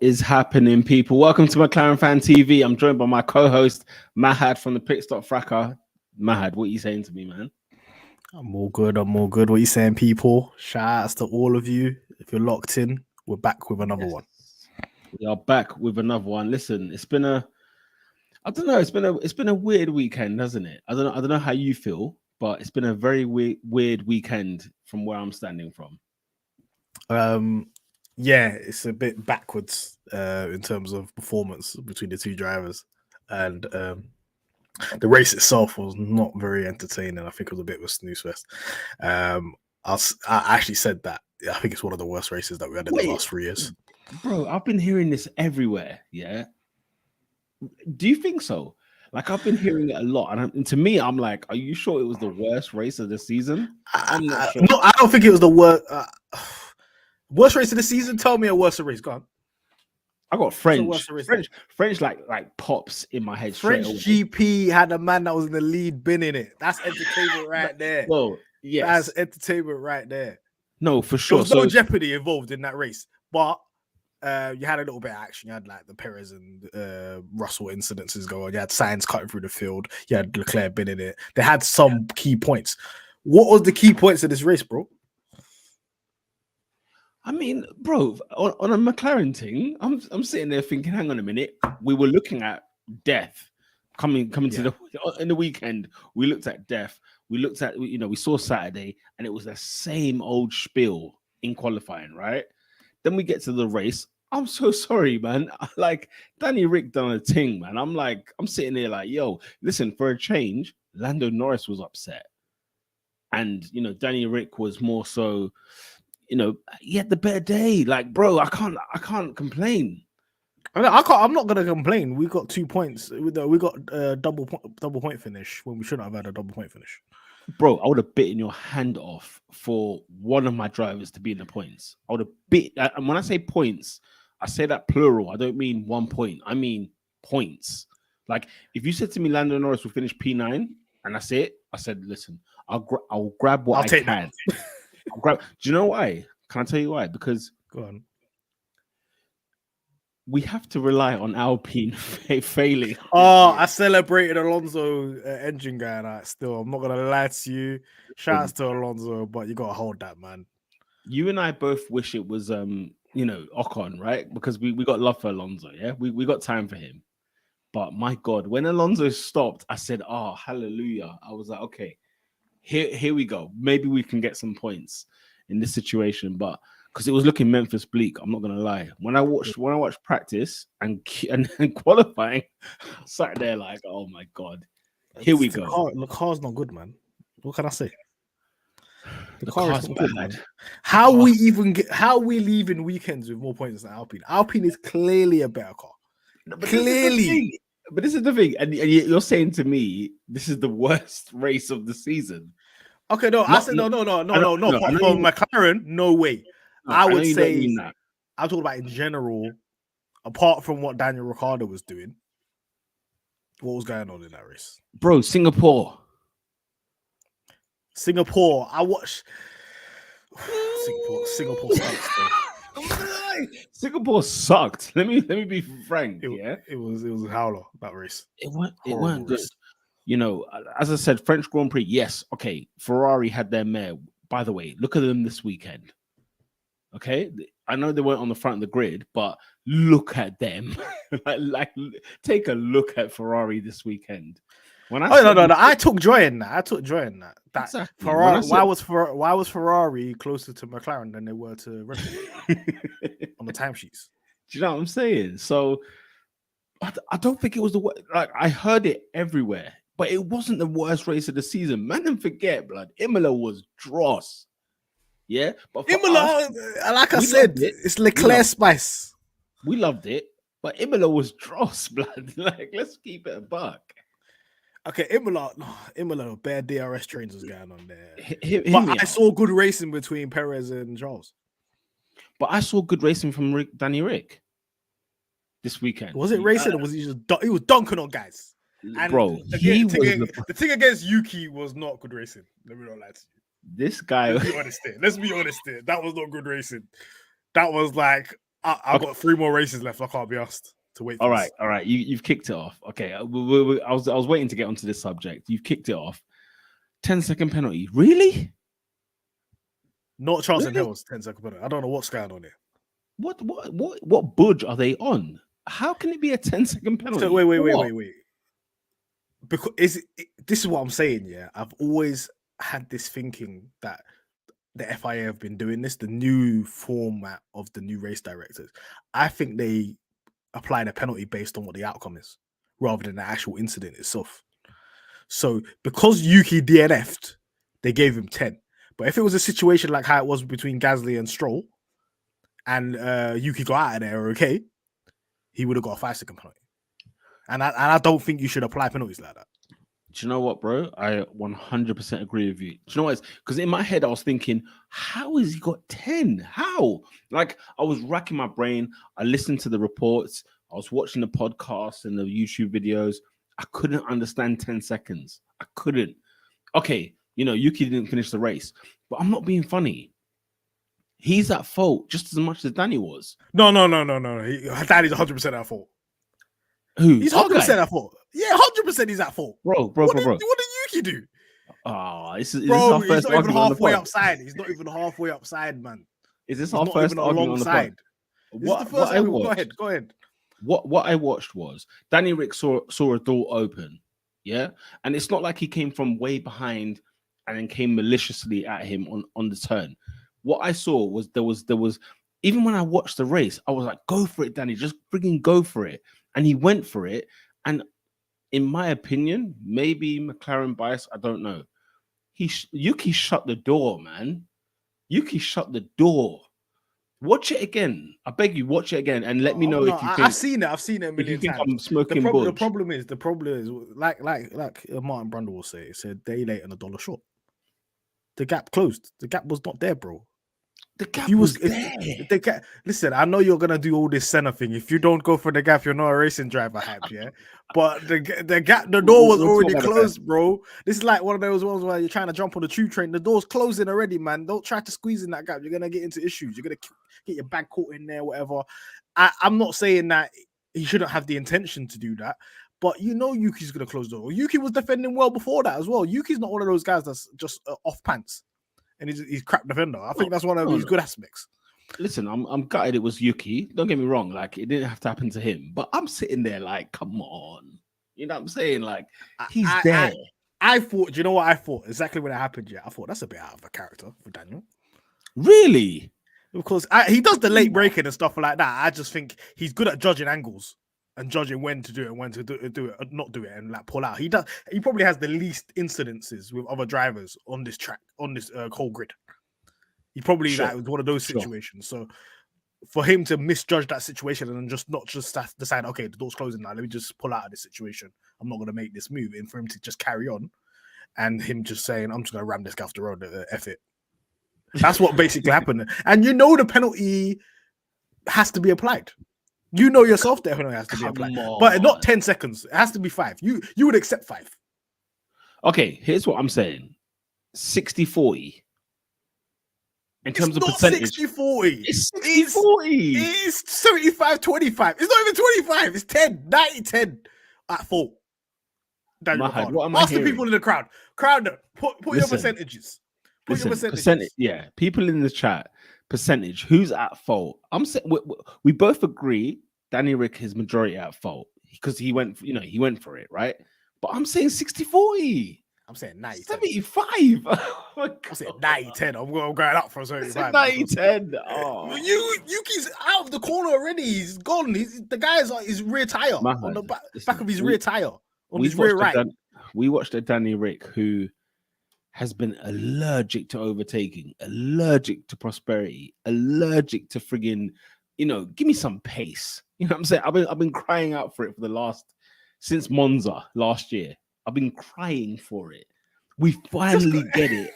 is happening, people? Welcome to McLaren Fan TV. I'm joined by my co-host Mahad from the Pit Stop Fracker. Mahad, what are you saying to me, man? I'm all good. What are you saying, people? Shout outs to all of you. If you're locked in, we're back with another one. We are back with another one. Listen, it's been a weird weekend, hasn't it? I don't know how you feel, but it's been a very weird weekend from where I'm standing from. Yeah, it's a bit backwards in terms of performance between the two drivers, and the race itself was not very entertaining. I think it was a bit of a snooze fest. I actually said that I think it's one of the worst races that we had in the last 3 years. Bro, I've been hearing this everywhere. Yeah, do you think so? Like, I've been hearing it a lot, and to me, I'm like, are you sure it was the worst race of the season? I'm not sure. No, I don't think it was the worst. Worst race of the season? Tell me a worse race. Go on. I got French, like pops in my head. French GP had a man that was in the lead binning it. That's entertainment right there. Well, yes, that's entertainment right there. No, for sure. There was no jeopardy involved in that race, but you had a little bit of action. You had like the Perez and Russell incidences going. You had Sainz cutting through the field. You had Leclerc binning it. They had some key points. What was the key points of this race, bro? I mean, bro, on a McLaren thing, I'm sitting there thinking, hang on a minute. We were looking at death coming to in the weekend. We looked at death. We looked at, we saw Saturday, and it was the same old spiel in qualifying, right? Then we get to the race. I'm so sorry, man. Like, Danny Rick done a thing, man. I'm sitting there like, yo, listen, for a change, Lando Norris was upset. And, Danny Rick was more so, he had the better day. Like, bro, I can't complain. I'm not gonna complain. We got 2 points. We got a double point finish when we shouldn't have had a double point finish. Bro, I would have bitten your hand off for one of my drivers to be in the points. I would have bit. And when I say points, I say that plural. I don't mean 1 point. I mean points. Like, if you said to me, Lando Norris will finish P9, and that's it, I said, listen, I'll grab what I can. Do you know why? Can I tell you why? Because go on. We have to rely on Alpine failing. Oh, I celebrated Alonso engine guy, and still, I'm not gonna lie to you. Shouts to Alonso, but you gotta hold that, man. You and I both wish it was Ocon, right? Because we got love for Alonso, yeah. We got time for him. But my God, when Alonso stopped, I said, "Oh, hallelujah!" I was like, "Okay, here we go. Maybe we can get some points in this situation." But because it was looking Memphis bleak, I'm not gonna lie. When I watched practice and qualifying, I sat there like, "Oh my God, here we go." The car's not good, man. What can I say? The car's not good, man. How we leaving weekends with more points than Alpine? Alpine is clearly a better car. No, clearly. But this is the thing, and you're saying to me this is the worst race of the season. Okay, no, I said no. For McLaren, no way. No, I would say I'm talking about in general. Apart from what Daniel Ricciardo was doing, what was going on in that race, bro? Singapore. I watched Singapore sucks, bro. Singapore sucked. Let me be frank. It was a howler, that race. It weren't good. As I said, French Grand Prix. Yes, okay. Ferrari had their mare. By the way, look at them this weekend. Okay, I know they weren't on the front of the grid, but look at them. like, take a look at Ferrari this weekend. I took joy in that. Exactly. Ferrari. Why was Ferrari closer to McLaren than they were to Red Bull on the timesheets? Do you know what I'm saying? So I don't think it was I heard it everywhere, but it wasn't the worst race of the season. Man, don't forget, blood. Imola was dross. Yeah, but Imola, like I said, it's Leclerc spice. We loved it, but Imola was dross, blood. Like, let's keep it a buck. Okay, Imola, bare DRS trains was going on there. But I saw good racing between Perez and Charles. But I saw good racing from Danny Rick this weekend. Was it racing or was he just he was dunking on guys? And bro, the thing against Yuki was not good racing. Let me not lie to you. This guy. Let's be honest here. That was not good racing. That was like I've got 3 more races left. I can't be asked to wait for this. All right. You've kicked it off. Okay, I was waiting to get onto this subject. You've kicked it off. 10-second penalty. Really? Not a chance in Really? hell was 10-second penalty. I don't know what's going on here. What budge are they on? How can it be a 10-second penalty? So wait. Because this is what I'm saying, yeah. I've always had this thinking that the FIA have been doing this, the new format of the new race directors. I think they apply the penalty based on what the outcome is, rather than the actual incident itself. So because Yuki DNF'd, they gave him 10. But if it was a situation like how it was between Gasly and Stroll, and Yuki got out of there, okay, he would have got a 5-second penalty. And I don't think you should apply penalties like that. Do you know what, bro? I 100% agree with you. Do you know what? Because in my head, I was thinking, how has he got 10? How? Like, I was racking my brain. I listened to the reports. I was watching the podcasts and the YouTube videos. I couldn't understand 10 seconds. I couldn't. Okay, Yuki didn't finish the race, but I'm not being funny. He's at fault just as much as Danny was. No. Danny's 100% at fault. Who? He's 100% at fault. Yeah, 100% he's at fault. Bro. What did Yuki do? Oh, this is bro, our first he's not even halfway on upside. He's not even halfway upside, man. Is this our first argument on the pod? Go ahead. What I watched was Danny Rick saw a door open, yeah, and it's not like he came from way behind and then came maliciously at him on the turn. What I saw was there was even when I watched the race, I was like, go for it, Danny, just freaking go for it, and he went for it. And in my opinion, maybe McLaren bias, I don't know. Yuki shut the door, man. Yuki shut the door. Watch it again. I beg you, watch it again and let me know if you think. I've seen it a million times. I'm smoking the problem is, like Martin Brundle will say, it's a day late and $1 short. The gap closed. The gap was not there, bro. The gap was there. Listen, I know you're gonna do all this center thing. If you don't go for the gap, you're not a racing driver, hype, yeah. But the gap, the door was already closed, bro. This is like one of those ones where you're trying to jump on the tube train. The door's closing already, man. Don't try to squeeze in that gap. You're gonna get into issues. You're gonna get your bag caught in there, whatever. I'm not saying that he shouldn't have the intention to do that, but Yuki's gonna close the door. Yuki was defending well before that as well. Yuki's not one of those guys that's just off pants. And he's crap defender. I think that's one of his good aspects. Listen, I'm gutted it was Yuki. Don't get me wrong. Like, it didn't have to happen to him. But I'm sitting there like, come on. You know what I'm saying? Like, he's there. I thought, do you know what I thought? Exactly when it happened, yeah. I thought that's a bit out of a character for Daniel. Really? Because he does the late braking and stuff like that. I just think he's good at judging angles and judging when to do it and when to do it, not do it, and like pull out. He probably has the least incidences with other drivers on this track, on this whole grid. He probably was one of those situations. So for him to misjudge that situation and not just decide, okay, the door's closing now, let me just pull out of this situation. I'm not going to make this move. And for him to just carry on, and him just saying, I'm just going to ram this guy off the road, F it. That's what basically happened. And the penalty has to be applied. You know yourself that it has to be applied, but not 10 seconds. It has to be 5. You would accept 5. Okay, here's what I'm saying: 60-40. In terms of percentage, 60-40. It's 60-40. It's 75-25. It's not even 25. It's 10, 90-10 at fault. Ask the people in the crowd. Put your percentages. Put your percentages. Yeah, people in the chat. Percentage, who's at fault? I'm saying we both agree Danny Rick is majority at fault because he went for it, right? But I'm saying 60-40. I'm saying 90. 75. I'm saying 90-10. I'm going up for 75. 90-10. Oh. Yuki's out of the corner already. He's gone. The guy's on his rear tire on the back of his rear tire on his rear right. We watched a Danny Rick who has been allergic to overtaking, allergic to prosperity, allergic to friggin', give me some pace. You know what I'm saying? I've been crying out for it since Monza last year. I've been crying for it. We finally get it.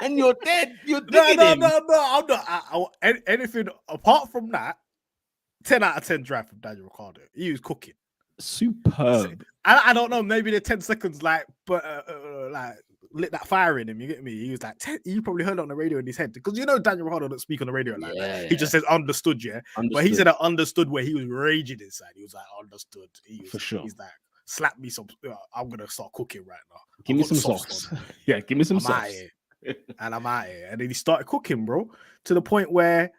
And you're dead. You're dead. No, I'm not. Anything apart from that, 10 out of 10 drive from Daniel Ricciardo. He was cooking. Superb. I don't know. Maybe the 10 seconds, lit that fire in him. You get me? He was like, you probably heard it on the radio in his head because you know Daniel Ricciardo don't speak on the radio like that. He just says understood, yeah. But he said I understood where he was raging inside. He was like understood. For sure. He's like, slap me some. I'm gonna start cooking right now. Give me some sauce. Yeah, give me some sauce. And I'm out here. And then he started cooking, bro, to the point where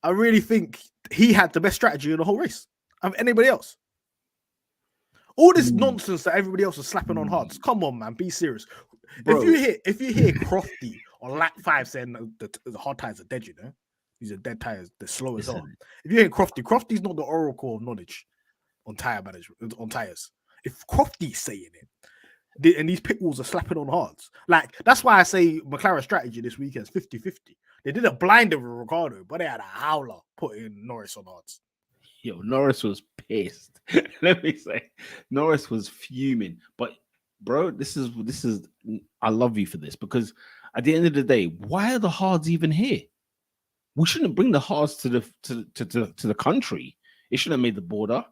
I really think he had the best strategy in the whole race of anybody else. All this nonsense that everybody else was slapping on hards. Come on, man, be serious. Bro. If you hear Crofty on lap 5 saying the hard tires are dead, you know, these are dead tires. They're slow as hell. If you hear Crofty's not the oracle of knowledge on tire management on tires. If Crofty's saying it, and these pit walls are slapping on hards, like that's why I say McLaren strategy this weekend is 50-50. They did a blinder with Ricciardo, but they had a howler putting Norris on hards. Yo, Norris was pissed. Let me say, Norris was fuming. But bro, this is. I love you for this because at the end of the day, why are the hards even here? We shouldn't bring the hards to the country. It shouldn't have made the border.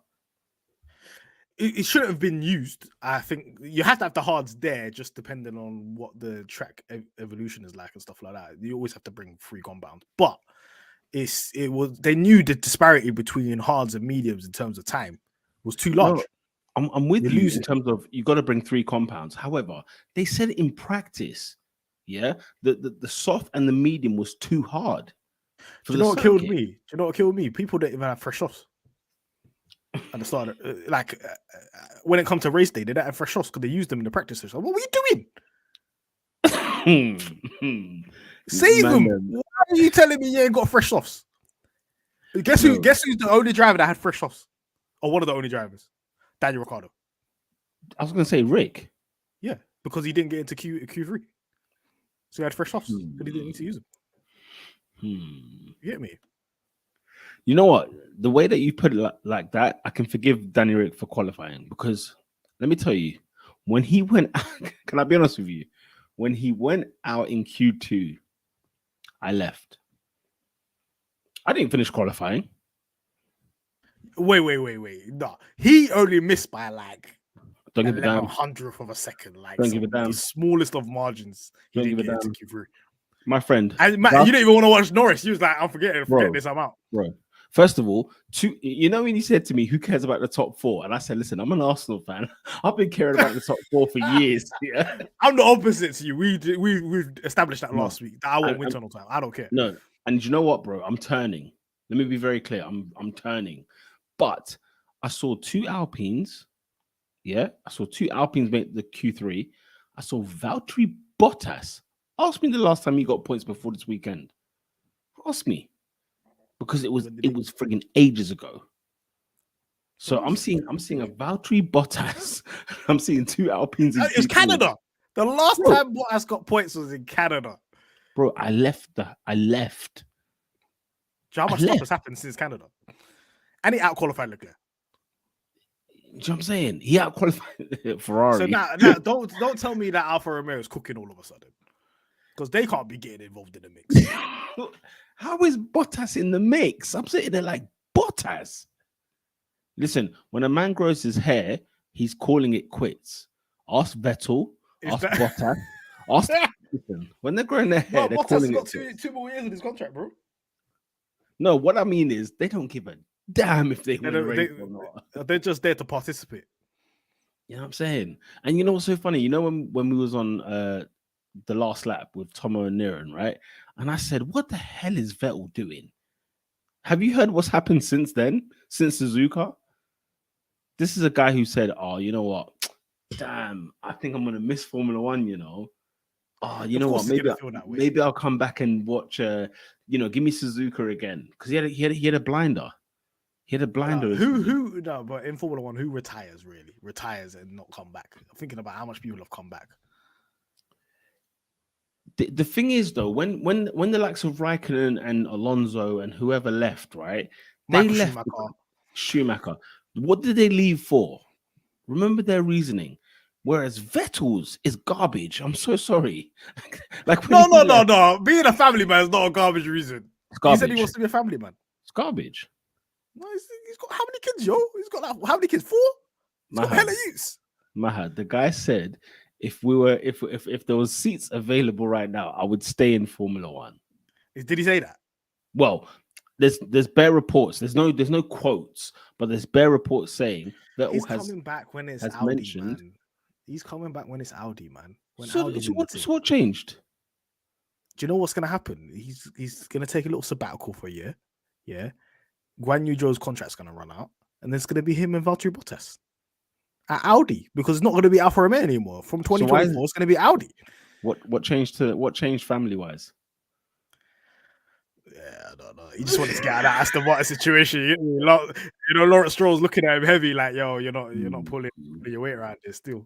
It shouldn't have been used. I think you have to have the hards there, just depending on what the track evolution is like and stuff like that. You always have to bring 3 compounds, but they knew the disparity between hards and mediums in terms of time was too large. No, I'm with you in terms of you got to bring 3 compounds. However, they said in practice, yeah, the soft and the medium was too hard. Do you know what killed me? Do you know what killed me? People don't even have fresh softs at the start. When it comes to race day, they don't have fresh softs because they use them in the practice session. What were you doing? Save them. Why are you telling me you ain't got fresh softs? Guess who's the only driver that had fresh softs? Or one of the only drivers? Daniel Ricciardo. I was going to say Rick. Yeah, because he didn't get into Q3. So he had fresh softs, but he didn't need to use them. You get me? You know what? The way that you put it like that, I can forgive Danny Rick for qualifying because let me tell you, when he went out, can I be honest with you? When he went out in Q2, I left. I didn't finish qualifying. Wait. No, he only missed by like don't give a damn 100th of a second. Like don't give a damn. The smallest of margins. He don't didn't give a get damn. into Q3. My friend, and Matt, you didn't even want to watch Norris. He was like, "I'm forgetting this. I'm out." Bro, first of all, you know when he said to me, "Who cares about the top 4?" and I said, "Listen, I'm an Arsenal fan. I've been caring about the top 4 for years." Yeah, I'm the opposite to you. We've established that last week. That I won't win tunnel time. I don't care. No, and you know what, bro? I'm turning. Let me be very clear. I'm turning, but I saw 2 Alpines. Yeah, I saw 2 Alpines make the Q3. I saw Valtteri Bottas. Ask me the last time he got points before this weekend. Ask me, because it was friggin' ages ago. So I'm seeing a Valtteri Bottas. I'm seeing 2 Alpines. It's Canada. The last time Bottas got points was in Canada. Bro, I left. Do you know how much stuff has happened since Canada? And he out-qualified Leclerc. Do you know what I'm saying? He out-qualified Ferrari. So now don't tell me that Alfa Romeo is cooking all of a sudden. Because they can't be getting involved in the mix. How is Bottas in the mix? I'm sitting there like, Bottas? Listen, when a man grows his hair, he's calling it quits. Ask Vettel, Bottas. Listen, when they're growing their hair, they're calling it quits. Bottas got 2 more years in his contract, bro. No, what I mean is they don't give a damn if they win a race or not. They're just there to participate. You know what I'm saying? And you know what's so funny? You know when we was on the last lap with Tomo and Niren, right? And I said, what the hell is Vettel doing? Have you heard what's happened since then? Since Suzuka? This is a guy who said, oh, you know what? Damn, I think I'm going to miss Formula One, you know? Oh, you know what? Maybe I'll come back and watch, give me Suzuka again. Because he had a blinder. He had a blinder. No, but in Formula One, who retires really? Retires and not come back. I'm thinking about how much people have come back. The thing is, though, when the likes of Raikkonen and Alonso and whoever left, right? They left Schumacher. What did they leave for? Remember their reasoning. Whereas Vettel's is garbage. I'm so sorry. No. Being a family man is not a garbage reason. He said he wants to be a family man. It's garbage. No, he's got how many kids, yo? He's got how many kids? 4? He's got hella use. Mahad, the guy said if we were if there was seats available right now, I would stay in Formula One. Did he say that? Well, there's bare reports. There's no quotes, but there's bare reports saying Vettel He's coming back when it's has Audi, mentioned. man. He's coming back when it's Audi, man. When So, Audi's so in the what, team. so what changed? Do you know what's gonna happen? He's gonna take a little sabbatical for a year. Yeah. Guan Yu Zhou's contract's gonna run out, and then it's gonna be him and Valtteri Bottas at Audi because it's not gonna be Alfa Romeo anymore. From 2024, it's gonna be Audi. What changed family wise? Yeah, I don't know. He just wanted to get out of that Aston Martin situation. You know, Lawrence Stroll's looking at him heavy, like, yo, you're not pulling your weight around there still.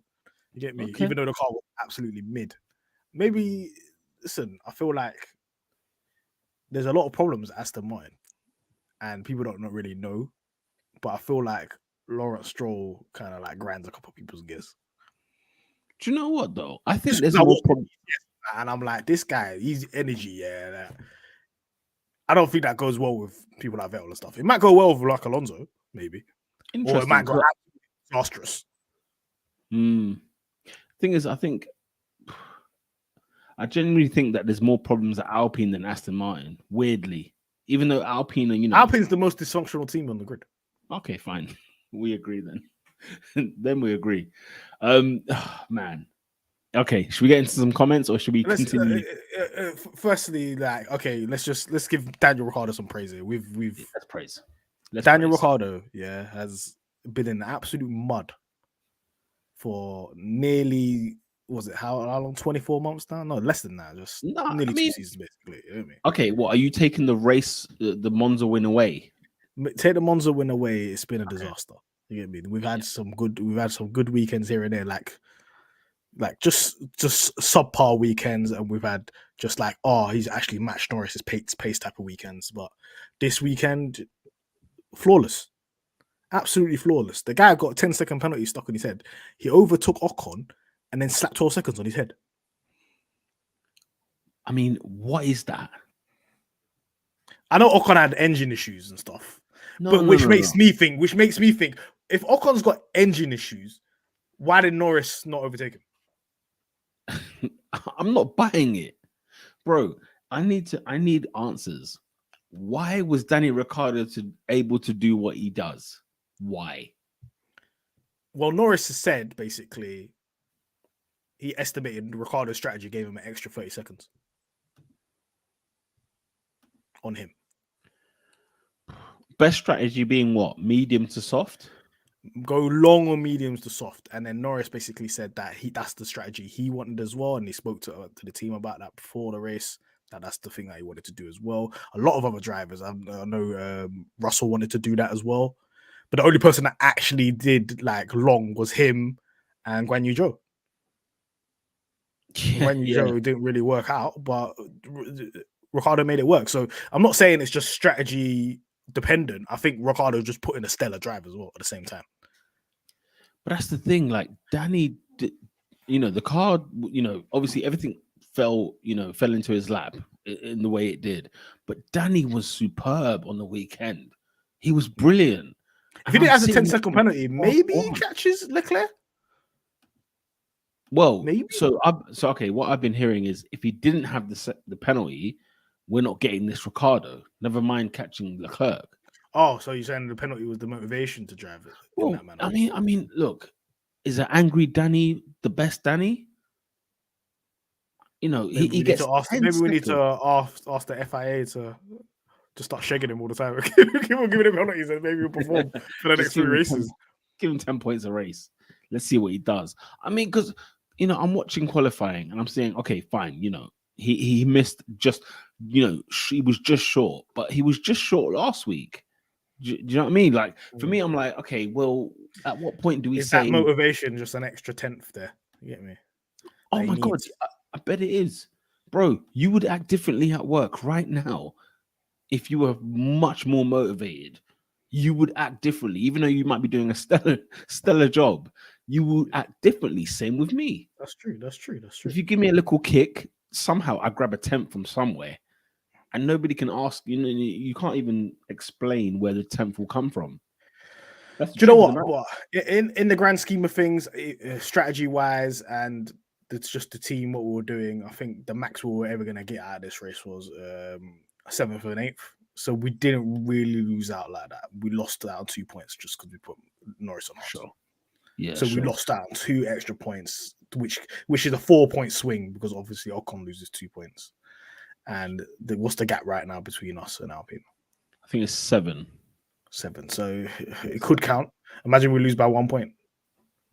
You get me? Okay. Even though the car was absolutely mid. Maybe listen, I feel like there's a lot of problems at Aston Martin, and people don't not really know. But I feel like Lawrence Stroll kind of like grinds a couple of people's gears. Do you know what though? I think there's more problems. And I'm like, this guy, he's energy, yeah. I don't think that goes well with people like Vettel and stuff. It might go well with like Alonso, maybe. Or it might go disastrous. Thing is, I genuinely think that there's more problems at Alpine than Aston Martin. Weirdly, even though Alpine, Alpine's the most dysfunctional team on the grid. Okay, fine, we agree then. Then we agree. Man. Okay, should we get into some comments or should we continue? Firstly, like, okay, let's give Daniel Ricciardo some praise here. Let's praise. Daniel Ricciardo, has been in absolute mud for nearly, was it how long? 24 months now? No, less than that. Just nearly 2 seasons, basically. You know what I mean? Okay, what are you taking the race, the Monza win away? Take the Monza win away. It's been a disaster. You get me? We've had some good weekends here and there, like just subpar weekends, and we've had just like, he's actually matched Norris's pace type of weekends. But this weekend, flawless, absolutely flawless. The guy got a 10-second penalty stuck on his head. He overtook Ocon and then slapped 12 seconds on his head. I mean, what is that? I know Ocon had engine issues and stuff, which makes me think, if Ocon's got engine issues, why did Norris not overtake him? I'm not buying it, bro. I need answers. Why was Danny Ricciardo able to do what he does? Why? Well, Norris has said basically he estimated Ricciardo's strategy gave him an extra 30 seconds on him. Best strategy being what? Medium to soft? Go long or mediums to soft. And then Norris basically said that that's the strategy he wanted as well. And he spoke to the team about that before the race. That's the thing that he wanted to do as well. A lot of other drivers, I know Russell wanted to do that as well. But the only person that actually did like long was him and Guan Yu Zhou. Guan Yu Zhou didn't really work out, but Ricciardo made it work. So I'm not saying it's just strategy dependent. I think Ricciardo just put in a stellar drive as well at the same time. But that's the thing, like Danny, the car, obviously everything fell into his lap in the way it did. But Danny was superb on the weekend. He was brilliant. If he didn't have a 10-second penalty, maybe he catches Leclerc. Well, maybe. So okay, what I've been hearing is if he didn't have the penalty, we're not getting this Ricciardo. Never mind catching Leclerc. Oh, so you're saying the penalty was the motivation to drive it in that manner? I mean, look, is an angry Danny the best Danny? He gets. Maybe we need to ask the FIA to start shaking him all the time. Keep on giving him penalties and maybe he'll perform for the next 3 races. Give him 10 points a race. Let's see what he does. I mean, because I'm watching qualifying and I'm saying, okay, fine. He missed just. He was just short, but he was just short last week. Do you know what I mean? Like for me, I'm like, okay, well, at what point do we say that motivation just an extra 10th there? You get me? Oh my god, I bet it is, bro. You would act differently at work right now if you were much more motivated. You would act differently, even though you might be doing a stellar job. You would act differently. Same with me. That's true. If you give me a little kick, somehow I grab a 10th from somewhere. And nobody can ask, you can't even explain where the 10th will come from. Do you know what? In the grand scheme of things, strategy-wise and it's just the team, what we were doing. I think the max we were ever going to get out of this race was 7th and 8th. So we didn't really lose out like that. We lost out on 2 points just because we put Norris on hard. Sure. Yeah. So we lost out on 2 extra points, which is a 4-point swing because obviously Ocon loses 2 points. And what's the gap right now between us and Alpine? I think it's 7. 7. So it could count. Imagine we lose by 1 point.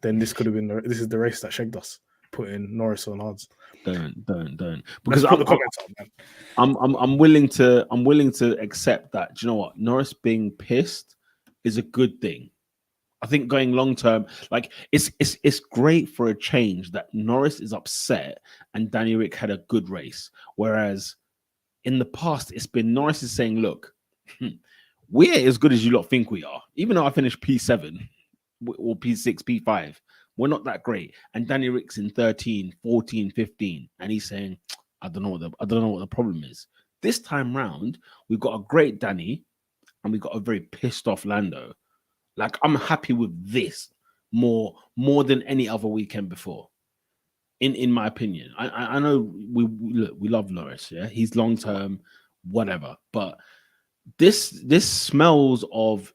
Then this could have been this is the race that shagged us, putting Norris on hards. Don't. Because put the comments on, man. I'm willing to accept that. Do you know what? Norris being pissed is a good thing. I think going long term, like it's great for a change that Norris is upset and Danny Rick had a good race. Whereas in the past, it's been Norris is saying, look, we ain't as good as you lot think we are. Even though I finished P7 or P6, P5, we're not that great. And Danny Rick's in 13, 14, 15. And he's saying, I don't know what the problem is. This time round, we've got a great Danny and we've got a very pissed off Lando. Like, I'm happy with this more than any other weekend before, in my opinion. I know we love Norris, yeah, he's long term, whatever, but this smells of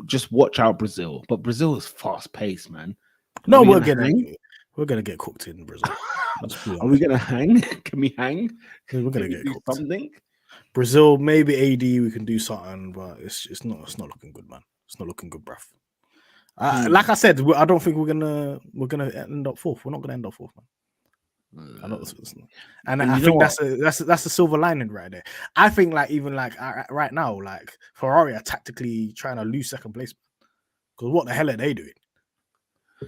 just watch out Brazil. But Brazil is fast paced, man. No, we're gonna get cooked in Brazil. Are we gonna hang? Can we hang? We're gonna get cooked. Something. Brazil, maybe AD, we can do something, but it's not looking good, man. It's not looking good, bruv. Like I said, I don't think we're gonna end up 4th. We're not gonna end up 4th, man. I think that's a silver lining right there. I think right now, like Ferrari are tactically trying to lose second place because what the hell are they doing?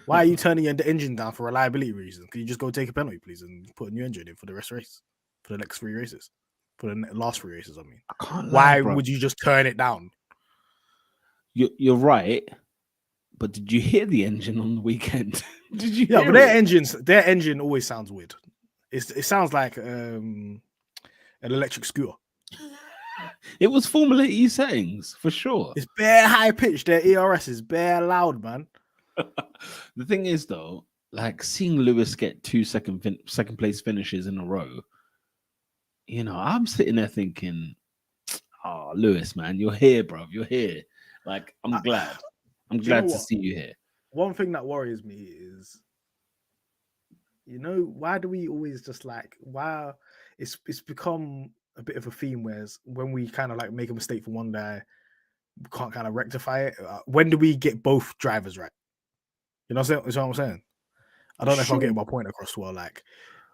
Why are you turning your engine down for reliability reasons? Can you just go take a penalty, please, and put a new engine in for the race for the next 3 races, for the last 3 races? I mean, why would you just turn it down? You're right, but did you hear the engine on the weekend? Did you? Yeah, but their engine always sounds weird. It sounds like an electric scooter. It was Formula E settings for sure. It's bare high pitched. Their ERS is bare loud, man. The thing is, though, like seeing Lewis get 2 second place finishes in a row, you know, I'm sitting there thinking, "Oh, Lewis, man, you're here, bro. You're here." Like, I'm glad. I'm glad to see you here. One thing that worries me is, you know, why do we always just why it's become a bit of a theme whereas when we kind of like make a mistake for one day, we can't kind of rectify it. When do we get both drivers right? You know what I'm saying? I don't know if I'm getting my point across well. Like,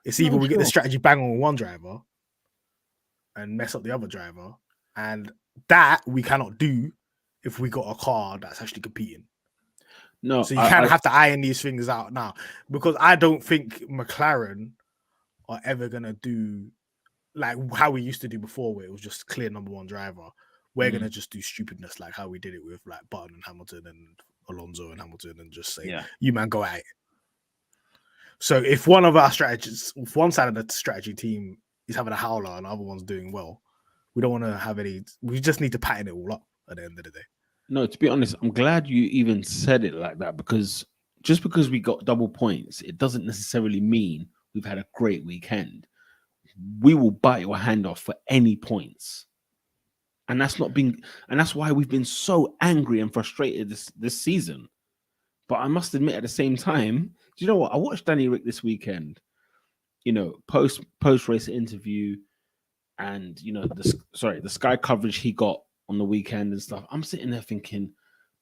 it's either we get the strategy bang on one driver and mess up the other driver, and that we cannot do if we got a car that's actually competing. No, so you kind of have to iron these things out now, because I don't think McLaren are ever gonna do like how we used to do before, where it was just clear number one driver. We're gonna just do stupidness like how we did it with like Button and Hamilton and Alonso and Hamilton, and just say, "You man, go at it." So if one of our strategies, if one side of the strategy team is having a howler and the other one's doing well, we don't want to have any. We just need to pattern it all up at the end of the day. No, to be honest, I'm glad you even said it like that, because just because we got double points, it doesn't necessarily mean we've had a great weekend. We will bite your hand off for any points. And that's why we've been so angry and frustrated this season. But I must admit, at the same time, do you know what? I watched Danny Rick this weekend, you know, post race interview, and you know, the Sky coverage he got on the weekend and stuff. I'm sitting there thinking,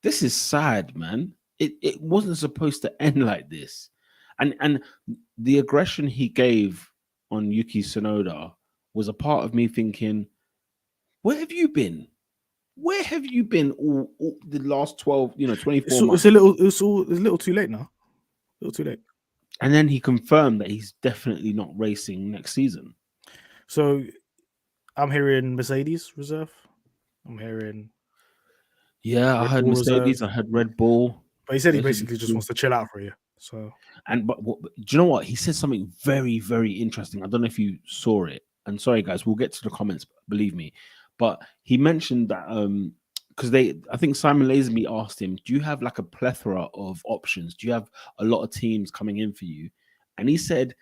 this is sad, man. It wasn't supposed to end like this. And the aggression he gave on Yuki Tsunoda was a part of me thinking, where have you been? Where have you been all the last 12, 24 months? It's a little too late now. A little too late. And then he confirmed that he's definitely not racing next season. So I'm hearing Mercedes reserve. I'm hearing. Yeah, I heard Mercedes. I heard Red Bull. But he said he basically just wants to chill out for you. So. But do you know what? He said something very, very interesting. I don't know if you saw it. And sorry, guys, we'll get to the comments. Believe me. But he mentioned that because I think Simon Lazenby asked him, do you have like a plethora of options? Do you have a lot of teams coming in for you? And he said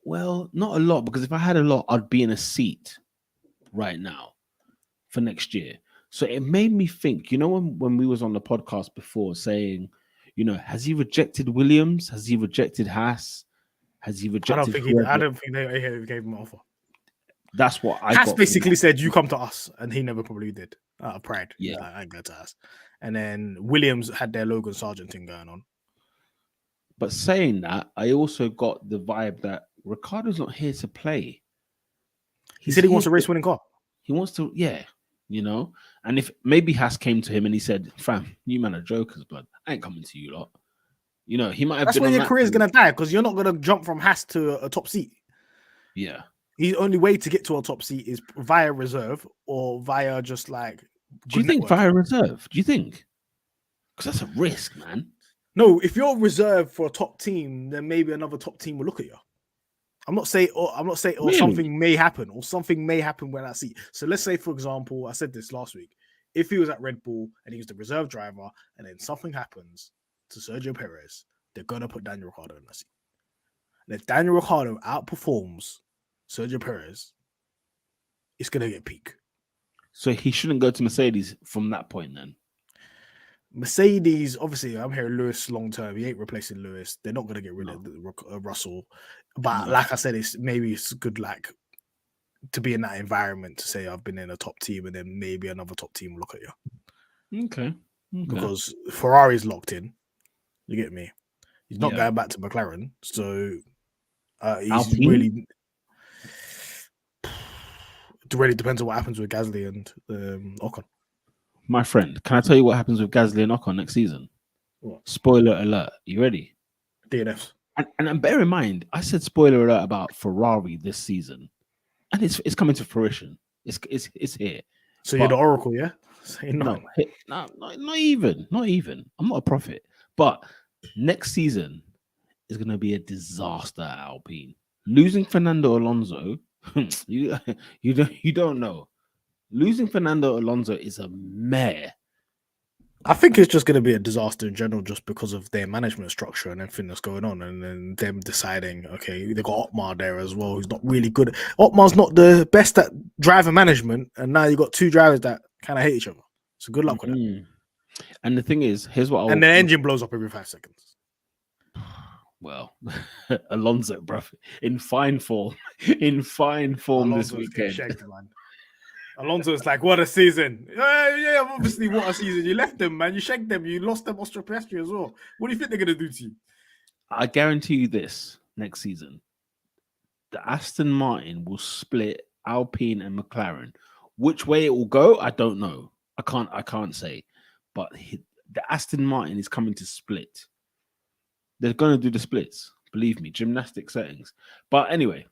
Well, not a lot, because if I had a lot, I'd be in a seat right now for next year. So it made me think, when we was on the podcast before saying, has he rejected Williams? Has he rejected Haas? Has he rejected whoever? I don't think they gave him an offer. That's what I Haas got. basically said, "You come to us," and he never probably did. Out of pride, Yeah. I ain't going to us. And then Williams had their Logan Sargent thing going on. But saying that, I also got the vibe that Ricciardo's not here to play. He said he wants a race-winning car. He wants to, yeah, And if maybe Haas came to him and he said, "Fam, you man are jokers, blood. I ain't coming to you lot." He might have. That's been where on your career's gonna die, because you're not gonna jump from Haas to a top seat. Yeah. The only way to get to a top seat is via reserve or via just like. Do you think via reserve? Do you think? Because that's a risk, man. No, if you're reserved for a top team, then maybe another top team will look at you. I'm not saying Really? something may happen, when I see. So let's say, for example, I said this last week. If he was at Red Bull and he was the reserve driver, and then something happens to Sergio Perez, they're gonna put Daniel Ricciardo in that seat. And if Daniel Ricciardo outperforms Sergio Perez, it's gonna get peak. So he shouldn't go to Mercedes from that point then. Mercedes, obviously, I'm hearing Lewis long term. He ain't replacing Lewis. They're not going to get rid of Russell. But like I said, it's good, like, to be in that environment to say I've been in a top team, and then maybe another top team will look at you. Okay. Because Ferrari's locked in. You get me? He's not Yeah. going back to McLaren. So he's Alpine? really. It really depends on what happens with Gasly and Ocon. My friend, can I tell you what happens with Gasly and Ocon next season? What? Spoiler alert. You ready? DNFs. And bear in mind, I said spoiler alert about Ferrari this season, and it's coming to fruition. It's here. So you're the Oracle, yeah? No, not even. I'm not a prophet. But next season is going to be a disaster at Alpine. Losing Fernando Alonso, you don't know. Losing Fernando Alonso is a mare. I think it's just going to be a disaster in general, just because of their management structure and everything that's going on, and then them deciding, okay, they got Otmar there as well, who's not really good. Otmar's not the best at driver management, and now you got two drivers that kind of hate each other. So good luck with that. And the thing is, here's what and the engine blows up every 5 seconds. Well, Alonso, bro, in fine form Alonso's this weekend. Shagged, man. Alonso's like, what a season. Yeah, obviously, what a season. You left them, man. You shagged them. You lost them Austria Piastri as well. What do you think they're going to do to you? I guarantee you this, next season, the Aston Martin will split Alpine and McLaren. Which way it will go, I don't know. I can't say. But the Aston Martin is coming to split. They're going to do the splits. Believe me, gymnastic settings. But anyway,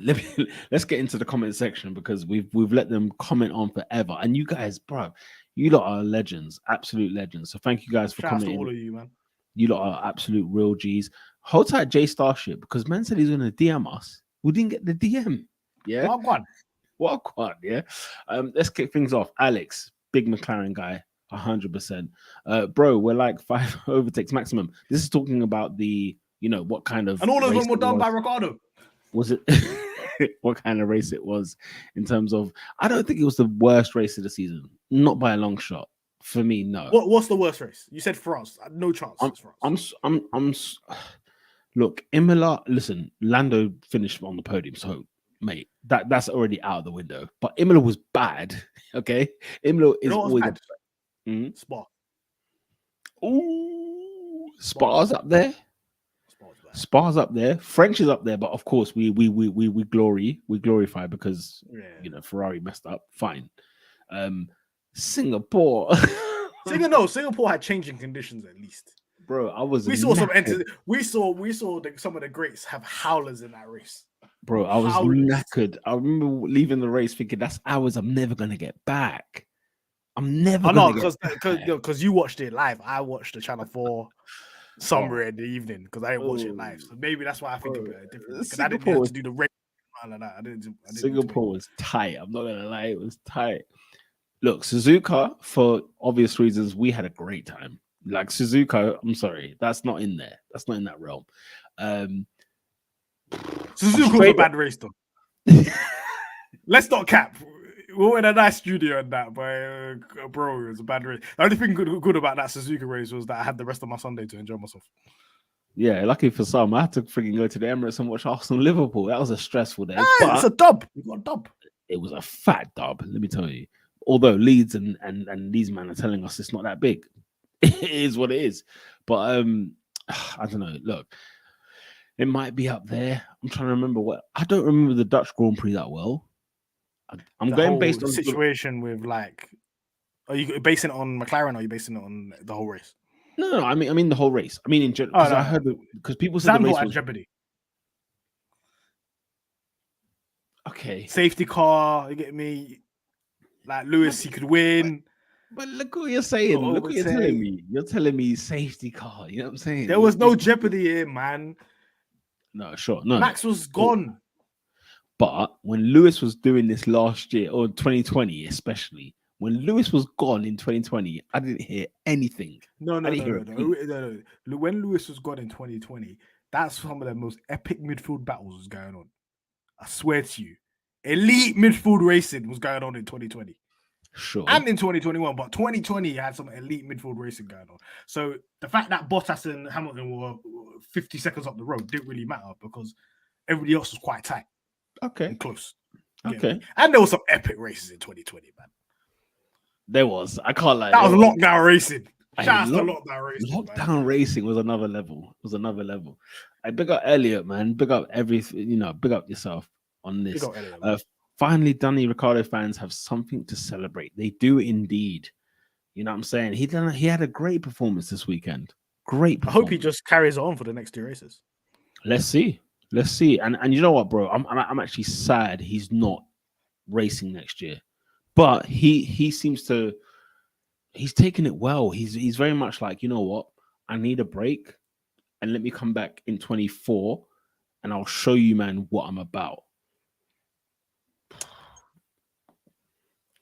let's get into the comment section, because we've let them comment on forever. And you guys, bro, you lot are legends, absolute legends. So thank you guys for commenting. All of you, man. You lot are absolute real G's. Hold tight, J Starship, because man said he's going to DM us. We didn't get the DM. Yeah. What one? Yeah. Let's kick things off. Alex, big McLaren guy, 100%. Bro, we're like 5 overtakes maximum. This is talking about the, what kind of. And all of them were done by Ricciardo. Was it what kind of race it was in terms of? I don't think it was the worst race of the season, not by a long shot. For me, no. What's the worst race? You said France. No chance. Look, Imola. Listen, Lando finished on the podium, so mate, that's already out of the window. But Imola was bad. Okay, Imola is always bad. Spa. Ooh, Spa's up there. Spa's up there. French is up there, but of course we glorify because Ferrari messed up. Fine. Singapore. Singapore had changing conditions at least. Bro, we saw some some of the greats have howlers in that race. Bro, I was knackered. I remember leaving the race thinking that's hours I'm never gonna get back. Because you watched it live. I watched the Channel 4 somewhere in the evening because I didn't watch it live. So maybe that's why I think about it differently. Because I didn't have to do the race like that. Singapore was tight. I'm not gonna lie, it was tight. Look, Suzuka, for obvious reasons, we had a great time. Like Suzuka, I'm sorry, that's not in there. That's not in that realm. Suzuka was a bad race, though. Let's not cap. We were in a nice studio and that, but bro, it was a bad race. The only thing good about that Suzuka race was that I had the rest of my Sunday to enjoy myself. Yeah, lucky for some, I had to freaking go to the Emirates and watch Arsenal Liverpool. That was a stressful day. But it's a dub. You got a dub. It was a fat dub, let me tell you. Although Leeds and these men are telling us it's not that big. It is what it is. But I don't know. Look, it might be up there. I'm trying to remember I don't remember the Dutch Grand Prix that well. I'm going based on the situation with like. Are you basing it on McLaren or are you basing it on the whole race? No. I mean the whole race. I mean in general. I heard because people said the race was jeopardy. Okay. Safety car. You get me? Like Lewis, he could win. But look what you're saying. Look what you're telling me. You're telling me safety car. You know what I'm saying? There was no jeopardy here, man. No, sure. No. Max was gone. But when Lewis was doing this last year, or 2020 especially, when Lewis was gone in 2020, I didn't hear anything. No. When Lewis was gone in 2020, that's some of the most epic midfield battles was going on. I swear to you. Elite midfield racing was going on in 2020. Sure. And in 2021, but 2020 had some elite midfield racing going on. So the fact that Bottas and Hamilton were 50 seconds up the road didn't really matter because everybody else was quite tight. Okay. And close. Okay. And there was some epic races in 2020, man. There was. I can't lie. That was lockdown racing. Shout out to lockdown racing. Lockdown racing was another level. It was another level. I big up Elliot, man. Big up everything. Big up yourself on this. Finally, Ricciardo fans have something to celebrate. They do indeed. You know what I'm saying? He had a great performance this weekend. Great performance. I hope he just carries on for the next 2 races. Let's see. And you know what, bro? I'm actually sad he's not racing next year. But he seems to he's taken it well. He's very much like, you know what? I need a break and let me come back in 24 and I'll show you, man, what I'm about.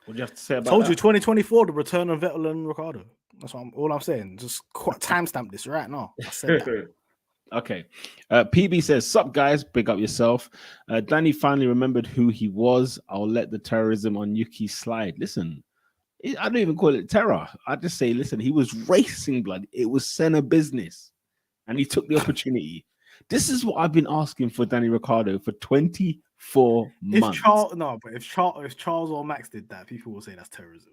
What do you have to say about that? Told you 2024, the return of Vettel and Ricciardo. That's all I'm saying. Just timestamp this right now. I said that. Okay. PB says, sup guys, big up yourself. Danny finally remembered who he was. I'll let the terrorism on Yuki slide. Listen, I don't even call it terror. I just say, listen, he was racing blood. It was Senna business. And he took the opportunity. This is what I've been asking for Danny Ricciardo for 24 months. If Charles or Max did that, people will say that's terrorism.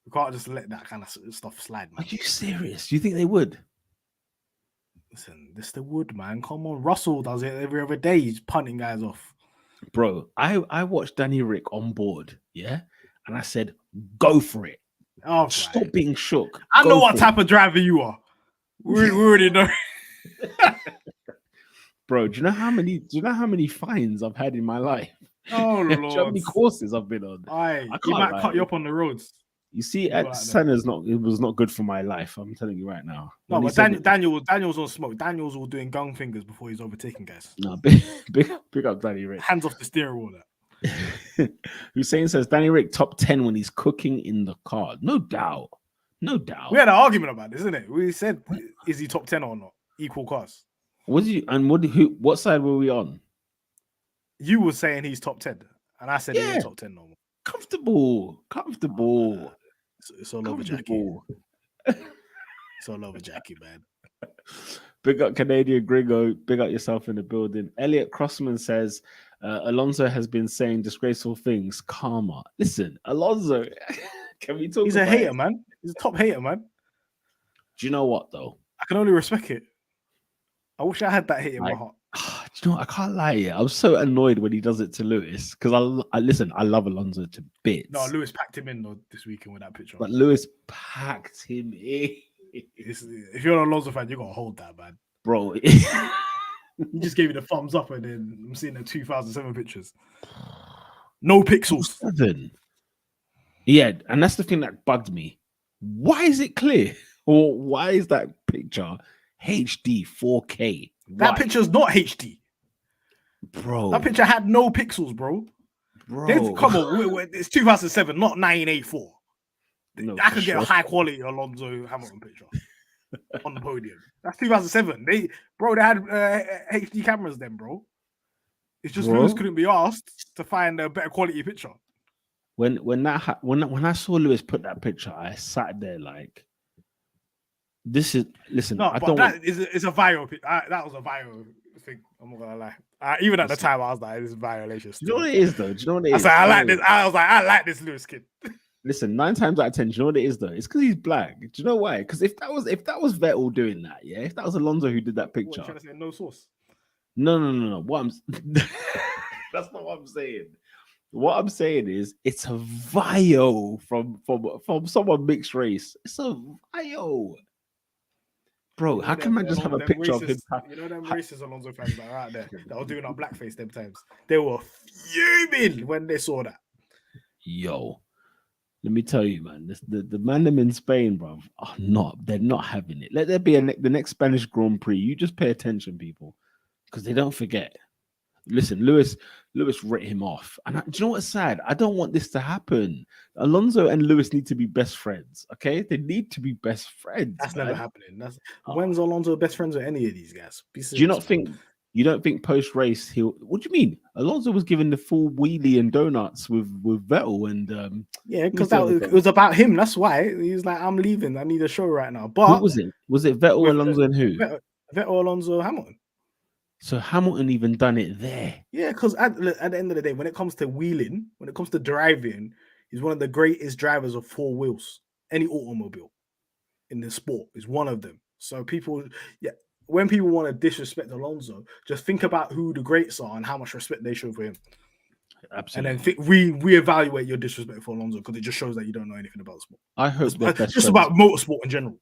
We can't just let that kind of stuff slide, man. Are you serious? Do you think they would? Listen, this the wood, man. Come on. Russell does it every other day. He's punting guys off. Bro, I watched Danny Rick on board, yeah? And I said, go for it. Oh, stop being shook. I know what type of driver you are. We already know. Bro, do you know how many fines I've had in my life? Oh, Lord. Do you know how many courses I've been on? He might cut you up on the roads. You see, at Senna's it was not good for my life. I'm telling you right now. No, but Daniel's on smoke. Daniel's all doing gun fingers before he's overtaking guys. No, big up Danny Rick. Hands off the steering wheel. Hussein says Danny Rick top 10 when he's cooking in the car. No doubt. We had an argument about this, isn't it? We said, is he top 10 or not? Equal cars. What side were we on? You were saying he's top 10, and I said he was top 10 normal. Comfortable. It's all over Jackie. It's all over Jackie, man. Big up Canadian Gringo. Big up yourself in the building. Elliot Crossman says Alonso has been saying disgraceful things. Karma. Listen, Alonso. Can we talk? He's a hater, man. He's a top hater, man. Do you know what though? I can only respect it. I wish I had that hate in my heart. Do you know what? I can't lie. I was so annoyed when he does it to Lewis because I love Alonso to bits. No, Lewis packed him in though this weekend with that picture. But Lewis packed him in. If you're an Alonso fan, you gotta hold that, man, bro. He just gave you the thumbs up, and then I'm seeing the 2007 pictures. No pixels. 7. Yeah, and that's the thing that bugged me. Why is it clear? Or why is that picture HD 4K? That picture's not HD, bro. That picture had no pixels, bro. Come on, it's 2007, not 1984. No, I could get a high quality Alonso Hamilton picture on the podium. That's 2007. They had HD cameras then, bro. It's just Bro. Lewis couldn't be asked to find a better quality picture. When I saw Lewis put that picture, I sat there like, this is listen. No, I but don't that want, is a viral. That was a viral thing. I'm not gonna lie. Even at the time, I was like, "This is violation." do you know what it is though? Do you know what it I is? was like, "I like this." I was like, "I like this Lewis kid." Listen, 9 times out of 10, do you know what it is though? It's because he's black. Do you know why? Because if that was Vettel doing that, yeah, if that was Alonso who did that What picture, you trying to say? No sauce. no. What I'm that's not what I'm saying. What I'm saying is it's a vio from someone mixed race. It's a vio. Bro, how can man just have a picture of him? You know them racist Alonso fans that are out there that were doing our blackface them times. They were fuming when they saw that. Yo, let me tell you, man. The man them in Spain, bro, they're not having it. Let there be the next Spanish Grand Prix. You just pay attention, people, because they don't forget. Listen, Lewis writ him off. And do you know what's sad? I don't want this to happen. Alonso and Lewis need to be best friends, okay? They need to be best friends. That's never happening. When's Alonso best friends with any of these guys? Do you not think? You don't think post race he'll? What do you mean? Alonso was given the full wheelie and donuts with Vettel and yeah, because it was about him. That's why he was like, "I'm leaving. I need a show right now." But who was it? Was it Vettel, Alonso, and who? Vettel, Alonso, Hamilton. So Hamilton even done it there. Yeah, because at the end of the day, when it comes to wheeling, when it comes to driving, he's one of the greatest drivers of 4 wheels. Any automobile in the sport is one of them. So when people want to disrespect Alonso, just think about who the greats are and how much respect they show for him. Absolutely. And then reevaluate your disrespect for Alonso because it just shows that you don't know anything about the sport. I hope they're best just friends. About motorsport in general.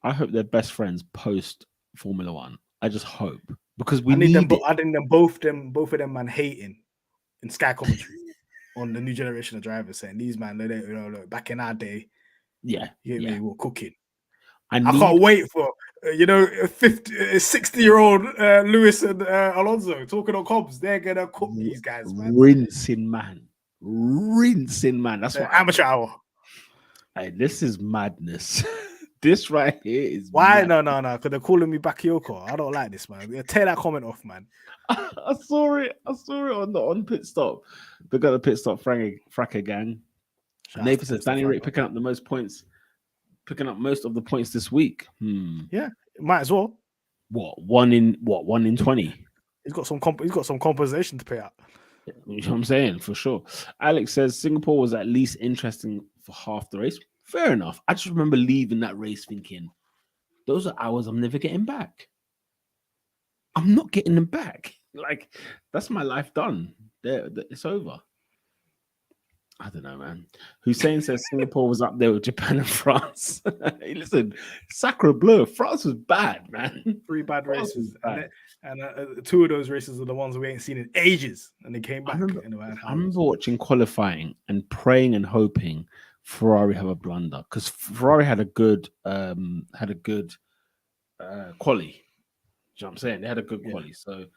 I hope they're best friends post Formula One. I just hope. Because I think them both of them man hating in Sky commentary on the new generation of drivers saying these man, they look, back in our day, we were cooking. I can't wait for 60-year-old Lewis and Alonso talking on comms. They're gonna cook these guys, man. Rinsing man. That's what amateur hour. Hey, this is madness. This right here is why no because they're calling me Bakayoko. I don't like this, man. Take that comment off, man. I saw it on pit stop. They got a pit stop Fracker gang. Nathan says Danny Rick picking up most of the points this week. Yeah, might as well. What 1 in 20? He's got some compensation to pay out. You know what I'm saying? For sure. Alex says Singapore was at least interesting for half the race. Fair enough. I just remember leaving that race thinking, those are hours I'm never getting back. I'm not getting them back. Like, that's my life done. It's over. I don't know, man. Hussein says Singapore was up there with Japan and France. Hey, listen, sacre bleu. France was bad, man. 3 bad races. And 2 of those races are the ones we ain't seen in ages. And they came back. I remember watching qualifying and praying and hoping Ferrari have a blunder because Ferrari had a good quali. Do you know what I'm saying? They had a good quali. So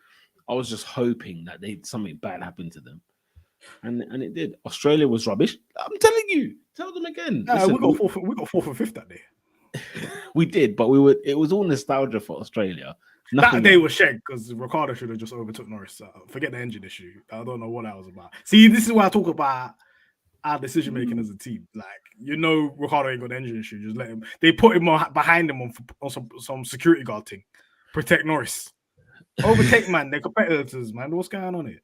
I was just hoping that something bad happened to them. And it did. Australia was rubbish. I'm telling you. Tell them again. Listen, we got 4th and 5th that day. We did, but it was all nostalgia for Australia. That day was shag because Ricciardo should have just overtook Norris. Forget the engine issue. I don't know what that was about. See, this is why I talk about our decision making as a team. Like, Ricciardo ain't got the engine issue. Just let him. They put him behind him on some security guard thing. Protect Norris. Overtake, man. They're competitors, man. What's going on here?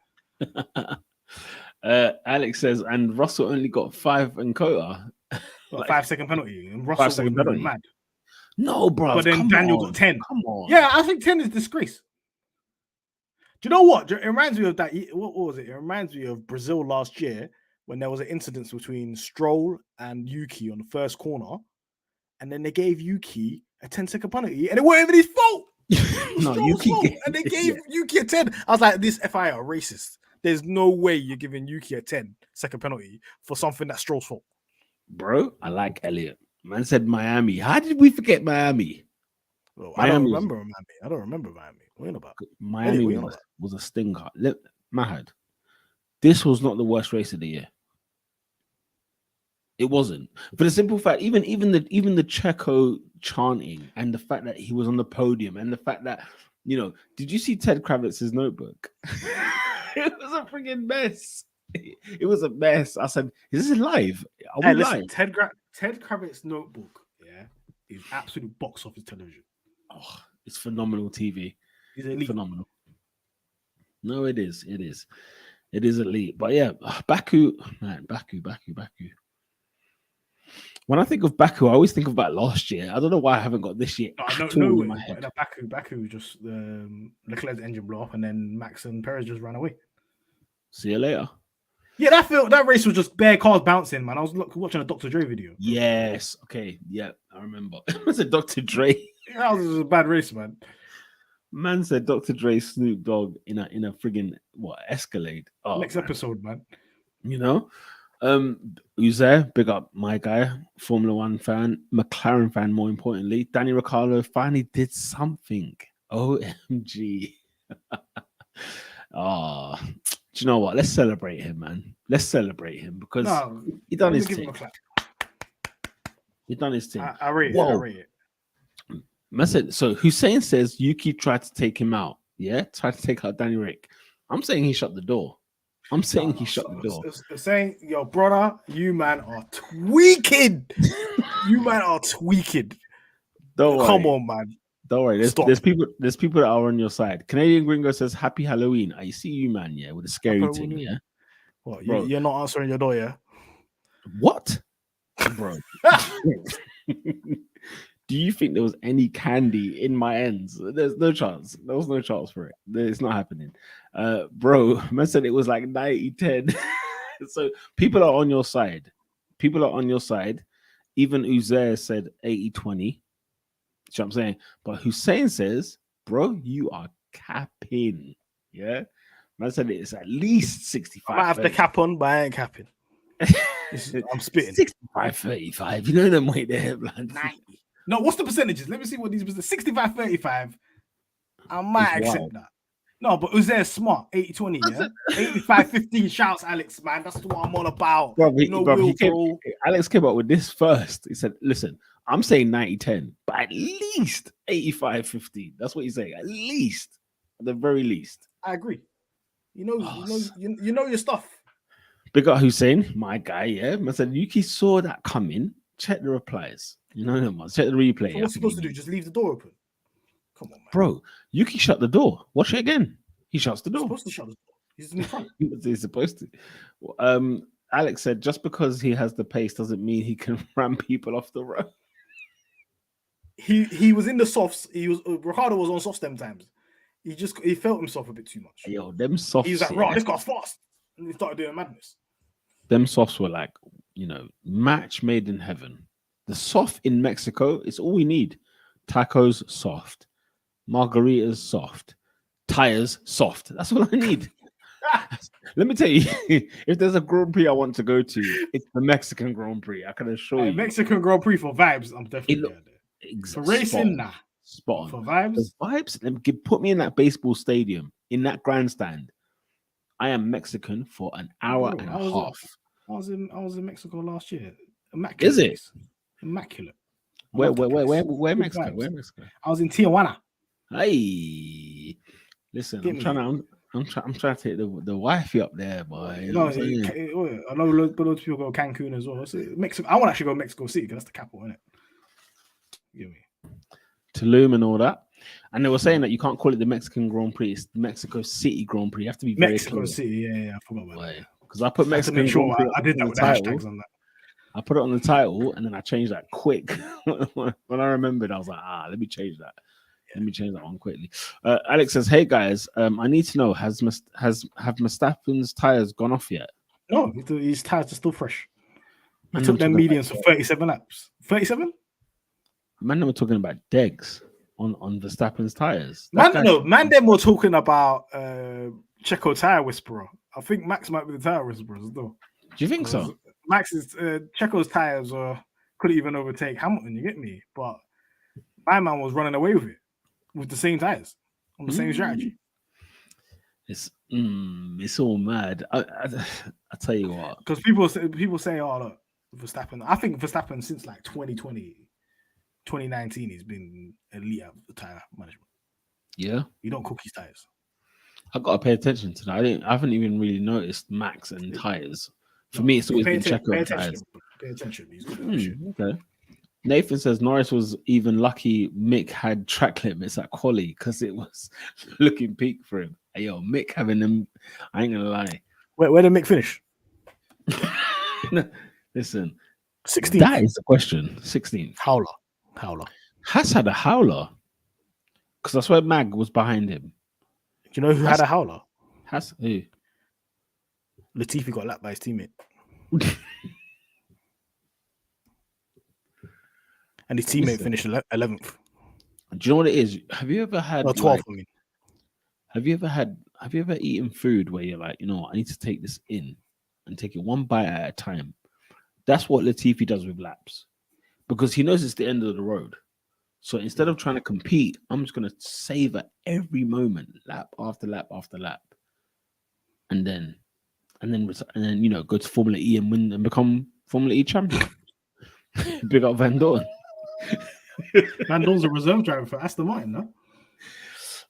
Alex says, and Russell only got 5 in quota. 5-second penalty. And Russell 5-second penalty. Mad. No, bro. But then Daniel got 10. Come on. Yeah, I think 10 is disgrace. Do you know what? It reminds me of that. What was it? It reminds me of Brazil last year when there was an incident between Stroll and Yuki on the first corner. And then they gave Yuki a 10-second penalty. And it wasn't even his fault. No, Yuki. And they gave Yuki a 10. I was like, this FIA are racist. There's no way you're giving Yuki a 10-second penalty for something that's Stroll's fault. Bro, I like Elliot. Man said Miami. How did we forget Miami? Well, I don't remember Miami. What are you about? Miami was a stinker. Mahad, this was not the worst race of the year. It wasn't. For the simple fact, even the Checo chanting and the fact that he was on the podium and the fact that, did you see Ted Kravitz's notebook? It was a freaking mess. It was a mess. I said, "Is this live? Are Hey, we listen, live?" Ted Kravitz's Notebook, yeah, is absolute box office television. Oh, it's phenomenal TV. He's elite. Phenomenal. No, it is. It is. It is elite. But yeah, Baku, man, Baku. When I think of Baku, I always think about last year. I don't know why I haven't got this year at all in my head. Baku just Leclerc's engine blew up, and then Max and Perez just ran away. See you later. Yeah, that race was just bare cars bouncing, man. I was watching a Dr. Dre video. Yes. Okay. Yeah, I remember. It said Dr. Dre. Yeah, that was a bad race, man. Man said Dr. Dre, Snoop Dogg in a friggin' Escalade. Oh, next episode, man. You know, who's there? Big up my guy, Formula One fan, McLaren fan. More importantly, Danny Ricciardo finally did something. OMG. Oh, do you know what? Let's celebrate him, man. Let's celebrate him because he done his thing. He done his thing. I rate it. So Hussein says Yuki tried to take him out. Yeah, tried to take out Danny Rick. I'm saying he shut the door. I'm saying he shut the door. Saying, yo, brother, you man are tweaking. You man are tweaking. Don't worry. Come on, man. Don't worry. There's people that are on your side. Canadian Gringo says Happy Halloween. I see you, man. Yeah, with a scary thing. Yeah. What? You're not answering your door, yeah? What, bro? Do you think there was any candy in my ends? There's no chance. There was no chance for it. It's not happening. Bro, man said it was like 90-10. So people are on your side. People are on your side. Even Uzair said 80-20. You know what I'm saying? But Hussein says, bro, you are capping. Yeah. Man said it's at least 65. I might have the cap on, but I ain't capping. I'm spitting. 65-35. You know them way there, man. 90. No, what's the percentages? Let me see what these percentages. 65-35. I might accept that. No, but Uzair's smart. 80-20, yeah? 85-15. Shouts, Alex, man. That's what I'm all about. Bro, Alex came up with this first. He said, listen, I'm saying 90-10, but at least 85-15. That's what he's saying. At least. At the very least. I agree. You know your stuff. Big up Hussein, my guy, yeah. I said, Yuki saw that coming. Check the replies. You know them ones. Check the replay. So what's he supposed to do? Just leave the door open? Come on, man. Bro, Yuki shut the door. Watch it again. He shuts the door. He's supposed to shut the door. He's in the front. He's supposed to. Alex said, just because he has the pace doesn't mean he can ram people off the road. He was in the softs. Ricciardo was on softs them times. He felt himself a bit too much. Yo, them softs. He was like, right, this guy's fast. And he started doing madness. Them softs were like, match made in heaven. The soft in Mexico is all we need. Tacos, soft. Margaritas, soft. Tires, soft. That's all I need. Let me tell you, if there's a Grand Prix I want to go to, it's the Mexican Grand Prix. I can assure you. Mexican Grand Prix for vibes, I'm definitely there. For racing, nah. Spot on. For vibes? For vibes? Put me in that baseball stadium, in that grandstand. I am Mexican for an hour and a half. I was in Mexico last year. Immaculate. Is it? Immaculate. Where Mexico? Where Mexico? I was in Tijuana. Hey, listen, I'm trying to take the wifey up there, boy. No, I know loads of people go to Cancun as well. Mexico. I want to actually go to Mexico City because that's the capital, isn't it? Give me Tulum and all that. And they were saying that you can't call it the Mexican Grand Prix; it's the Mexico City Grand Prix. You have to be very Mexico clear. City. Yeah, I forgot about that. Because I put Mexican Grand Prix. I did that with the hashtags on that. I put it on the title and then I changed that quick. When I remembered, I was like, let me change that. Let me change that one quickly. Alex says, hey guys, I need to know, have Verstappen's tires gone off yet? No, his tires are still fresh. He took them mediums for 37 laps. 37? Man, we're talking about degs on Verstappen's tires. Man, them were talking about Checo tire whisperer. I think Max might be the tire whisperer as well. Do you think so? Max's Checo's tires couldn't even overtake Hamilton. You get me? But my man was running away with it with the same tires on the same strategy. It's all mad. I tell you what, because people say, oh look, Verstappen. I think Verstappen since like 2020, 2019, he's been elite at the tire management. Yeah, you don't cook his tires. I gotta pay attention to that. I haven't even really noticed Max and tires. For No, me, it's always pay been attention. Checo Pay and attention. tires. Pay attention. He's good at that shit. Okay. Nathan says Norris was even lucky Mick had track limits at quali because it was looking peak for him. Hey, yo, Mick having them, I ain't gonna lie. Where did Mick finish? Listen, 16th. that is the question. 16th. Howler. Has had a howler because I swear Mag was behind him. Do you know who had a howler? Has who? Latifi got lapped by his teammate. And his teammate finished 11th. Do you know what it is? Have you ever had 12th? I mean, have you ever eaten food where you're like, you know what, I need to take this in and take it one bite at a time? That's what Latifi does with laps because he knows it's the end of the road. So instead of trying to compete, I'm just going to savor every moment, lap after lap after lap, and then you know, go to Formula E and win and become Formula E champion. Big up Van Dorn. Van Dorn's a reserve driver for Aston Martin, no?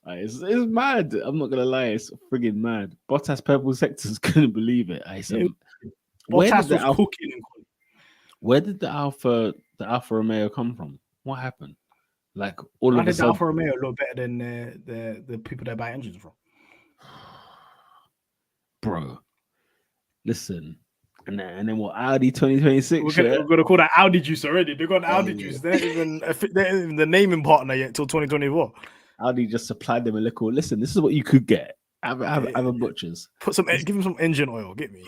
It's mad. I'm not gonna lie, it's friggin' mad. Bottas purple sectors couldn't believe it. Bottas was cooking. Where did the Alfa Romeo come from? What happened? Like all of a sudden, the Alfa Romeo look better than the people that buy engines from? Bro, listen. And then what? Audi 2026. We're gonna call that Audi juice already. They got Audi juice. They're not even the naming partner yet till 2024. Audi just supplied them a little. Listen, this is what you could get. Have a butchers. Give him some engine oil. Get me.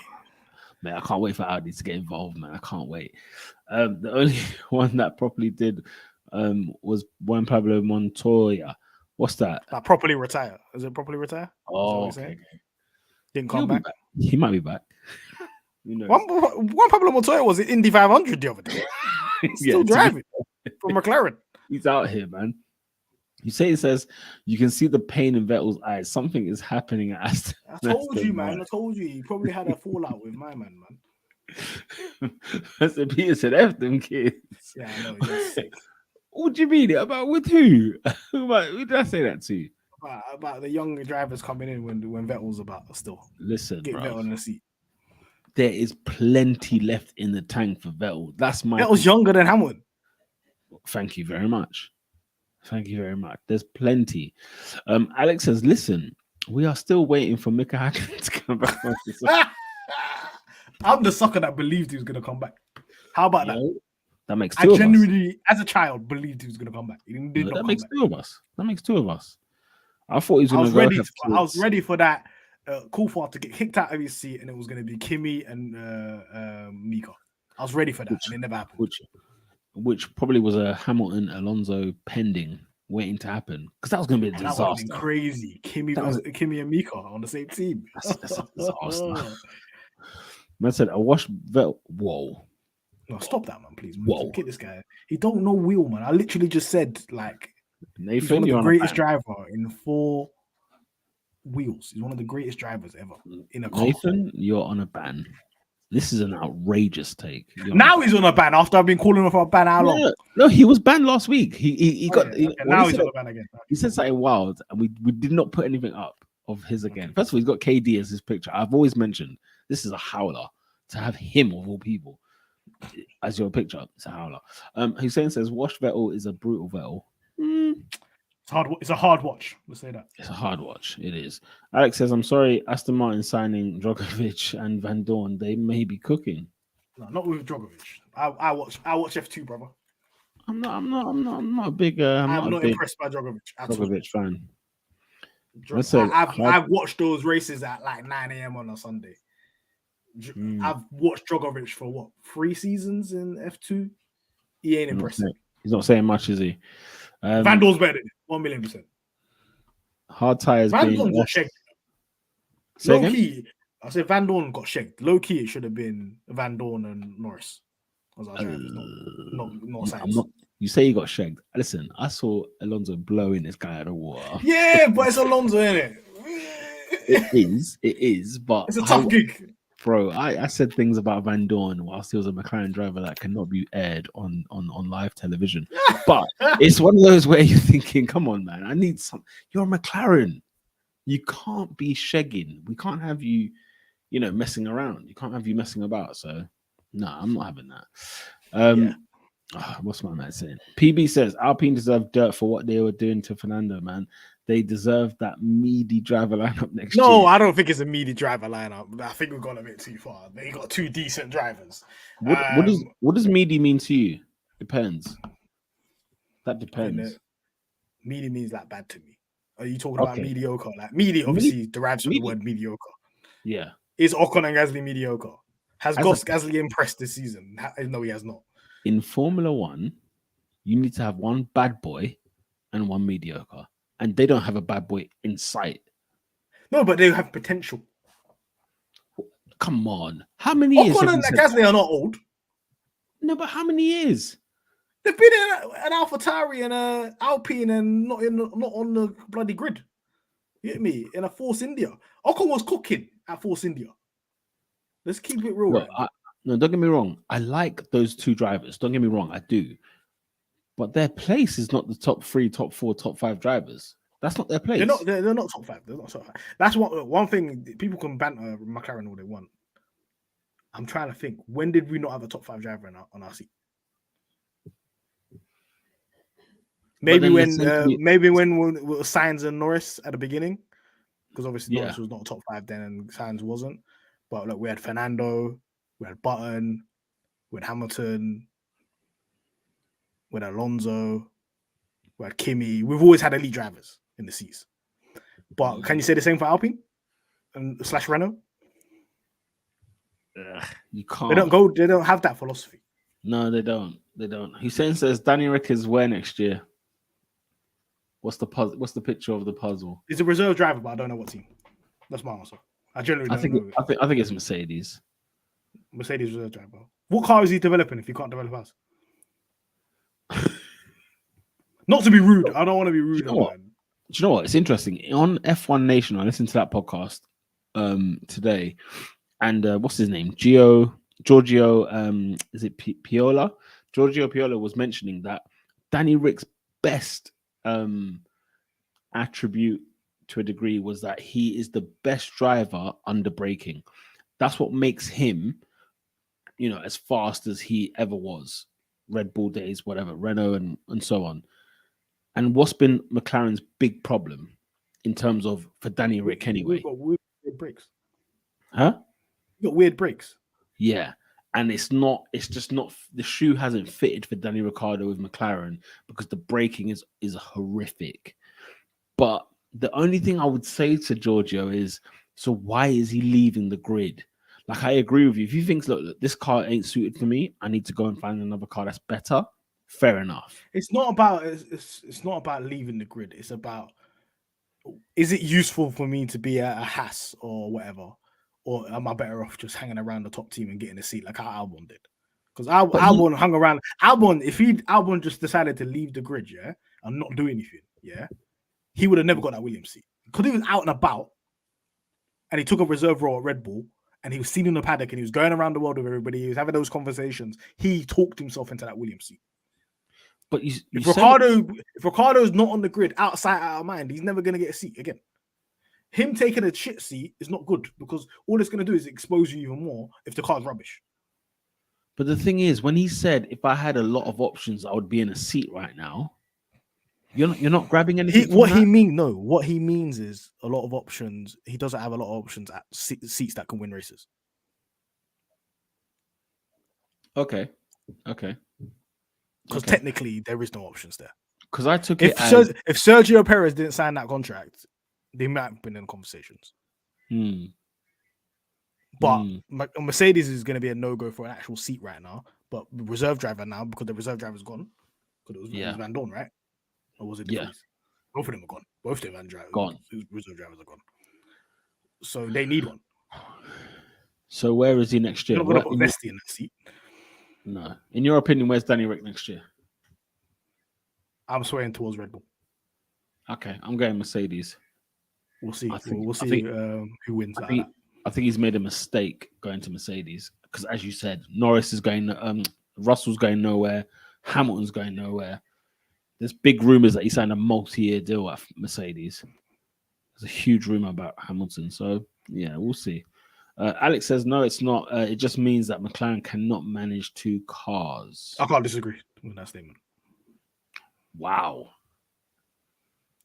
Man, I can't wait for Audi to get involved, man. I can't wait. The only one that properly did was Juan Pablo Montoya. What's that? Like properly retire. Is it properly retire? Oh, okay. Didn't come back. He might be back. You know. Juan Pablo Montoya was in Indy 500 the other day. Still driving for McLaren. He's out here, man. It says you can see the pain in Vettel's eyes. Something is happening at Aston. I told you, man. I told you. He probably had a fallout with my man. That's what Peter said. F them kids. Yeah, I know. He's sick. What do you mean? About with who? Who did I say that to? About the young drivers coming in when Vettel's about still. Listen, get Vettel in the seat. There is plenty left in the tank for Vettel. That's my. Vettel's younger than Hamilton. Thank you very much. Thank you very much. There's plenty. Alex says, listen, we are still waiting for Mika Hakkinen to come back. I'm the sucker that believed he was going to come back. How about that? That makes two of us. I genuinely, as a child, believed he was going to come back. That makes two of us. That makes two of us. I thought he was going to go. I was ready for that Coulthard to get kicked out of his seat, and it was going to be Kimi and Mika. I was ready for that, and it never happened. Which probably was a Hamilton Alonso pending, waiting to happen, because that was going to be a disaster. That would have been crazy. Kimi and Mika on the same team. That's a disaster. Man said, I watched Vettel. Whoa. No, stop that, man, please. Man. Whoa. Get this guy. He don't know wheel, man. I literally just said, like, Nathan, he's one of the greatest driver in 4 wheels. He's one of the greatest drivers ever in a car. Nathan, you're on a ban. This is an outrageous take. Now he's on a ban after I've been calling him for a ban. How long? No, he was banned last week. He got. Now he's on a ban again. He said something wild, and we did not put anything up of his again. First of all, he's got KD as his picture. I've always mentioned this is a howler to have him of all people as your picture. It's a howler. Hussein says, "Wash Vettel is a brutal Vettel." It's a hard watch. Let's say that. It's a hard watch. It is. Alex says, I'm sorry, Aston Martin signing Drogovic and Van Dorn. They may be cooking. No, not with Drogovic. I watch F2, brother. I'm not a big I'm not impressed by Drogovic fan. I've watched those races at like 9 a.m. on a Sunday. I've watched Drogovic for 3 seasons in F2. He ain't impressive. He's not saying much, is he? Van Dorn's better than 1,000,000%. Hard tires. Van Dorn got shagged. Low key, I said Van Dorn got shagged. Low key, it should have been Van Dorn and Norris. Not science. You say he got shagged. Listen, I saw Alonso blowing this guy out of the water. Yeah, but it's Alonso, isn't it? It is, but it's a tough gig. Bro, I said things about Van Dorn whilst he was a McLaren driver that cannot be aired on live television. But it's one of those where you're thinking, come on, man, I need some. You're a McLaren. You can't be shegging. We can't have you, messing around. You can't have you messing about. So, no, I'm not having that. Yeah. What's my man saying? PB says Alpine deserve dirt for what they were doing to Fernando, man. They deserve that meaty driver lineup next year. No, I don't think it's a meaty driver lineup. I think we've gone a bit too far. They got two decent drivers. What does meaty mean to you? Depends. That I think depends. that meaty means like bad to me. Are you talking about mediocre? Like meaty obviously derives from the word mediocre. Yeah. Is Ocon and Gasly mediocre? Has Gasly impressed this season? No, he has not. In Formula One, you need to have one bad boy and one mediocre. And they don't have a bad boy in sight. No, but they have potential. Come on. How many years? Ocon and Gasly are not old. No, but how many years? They've been in an AlphaTauri and a Alpine and not on the bloody grid. You get me? In a Force India. Ocon was cooking at Force India. Let's keep it real. Look, no, don't get me wrong. I like those two drivers. Don't get me wrong. I do. But their place is not the top 3, top 4, top 5 drivers. That's not their place. They're not top 5. They're not top 5. That's one thing. People can banter McLaren all they want. I'm trying to think. When did we not have a top 5 driver on our seat? Maybe when it was Sainz and Norris at the beginning, because obviously Norris was not top 5 then and Sainz wasn't. But look, we had Fernando, we had Button, we had Hamilton, we had Alonso, we had Kimi. We've always had elite drivers in the seats. But can you say the same for Alpine and / Renault? You can't. They don't have that philosophy. No, they don't. Hussein says Danny Rick is where next year? What's the puzzle? What's the picture of the puzzle? He's a reserve driver, but I don't know what team. That's my answer. I generally don't know. I think it's Mercedes. Mercedes reserve driver. What car is he developing if he can't develop us? Not to be rude. I don't want to be rude. Do you know what? It's interesting. On F1 Nation, I listened to that podcast today, and what's his name? Giorgio, is it Piola? Giorgio Piola was mentioning that Danny Rick's best attribute to a degree was that he is the best driver under braking. That's what makes him, as fast as he ever was. Red Bull days, whatever, Renault and so on. And what's been McLaren's big problem in terms of for Danny Rick anyway? We've got weird brakes. Huh? We've got weird brakes. Yeah. And it's just not, the shoe hasn't fitted for Danny Ricciardo with McLaren because the braking is horrific. But the only thing I would say to Giorgio is, so why is he leaving the grid? Like, I agree with you. If he thinks, look, this car ain't suited for me, I need to go and find another car that's better. Fair enough. It's not about leaving the grid. It's about, is it useful for me to be a Haas or whatever? Or am I better off just hanging around the top team and getting a seat like how Albon did? Because Albon hung around. Albon just decided to leave the grid, yeah, and not do anything, yeah, he would have never got that Williams seat. Because he was out and about and he took a reserve role at Red Bull and he was seen in the paddock and he was going around the world with everybody. He was having those conversations. He talked himself into that Williams seat. But if Ricciardo's not on the grid, outside, out of mind, he's never going to get a seat again. Him taking a shit seat is not good because all it's going to do is expose you even more if the car's rubbish. But the thing is, when he said, if I had a lot of options, I would be in a seat right now. You're not grabbing anything. What he means is a lot of options. He doesn't have a lot of options at seats that can win races. Okay. Because technically there is no options there. Because I took if Sergio Perez didn't sign that contract, they might have been in conversations. But Mercedes is going to be a no-go for an actual seat right now. But reserve driver now, because the reserve driver's gone. Because it was Van Dorn, right? Or was it the Prix? Both of them are gone. Both of them are gone. Reserve drivers are gone. So they need one. So where is he next year? You're not going to put Vesti in that seat. No. In your opinion, where's Danny Rick next year? I'm swaying towards Red Bull. Okay, I'm going Mercedes. We'll see. We'll see who wins. I think he's made a mistake going to Mercedes because, as you said, Norris is going. Russell's going nowhere. Hamilton's going nowhere. There's big rumors that he signed a multi-year deal at Mercedes. There's a huge rumor about Hamilton. So yeah, we'll see. Alex says no, it's not. It just means that McLaren cannot manage 2 cars. I can't disagree with that statement. Wow.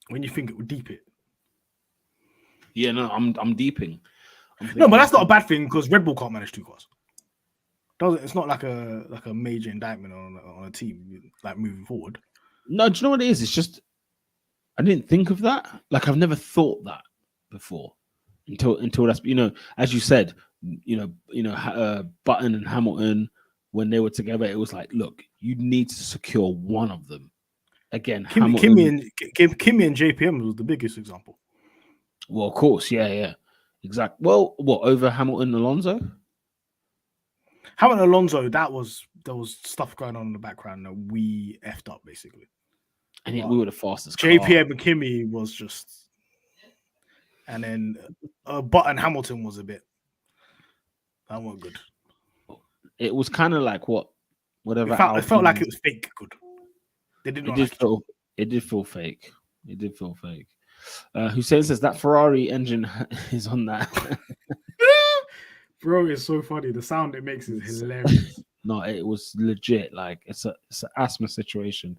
When you think it would deep it. Yeah, no, I'm deeping. No, but that's not a bad thing because Red Bull can't manage 2 cars. It's not like a major indictment on a team like moving forward. No, do you know what it is? It's just I didn't think of that. Like I've never thought that before until that's as you said, Button and Hamilton when they were together, it was like, look, you need to secure one of them. Again, Kimi and JPM was the biggest example. Well, of course, yeah, exactly. Well, what over Hamilton and Alonso? Hamilton and Alonso, there was stuff going on in the background that we effed up basically. And we were the fastest. JPM and Kimi was just, and then Button Hamilton was a bit. That wasn't good. It was kind of like whatever. It felt like it was fake good. They did not. It did feel fake. It did feel fake. Hussein says that Ferrari engine is on that. Bro, it's so funny. The sound it makes is hilarious. No, it was legit. Like it's an asthma situation.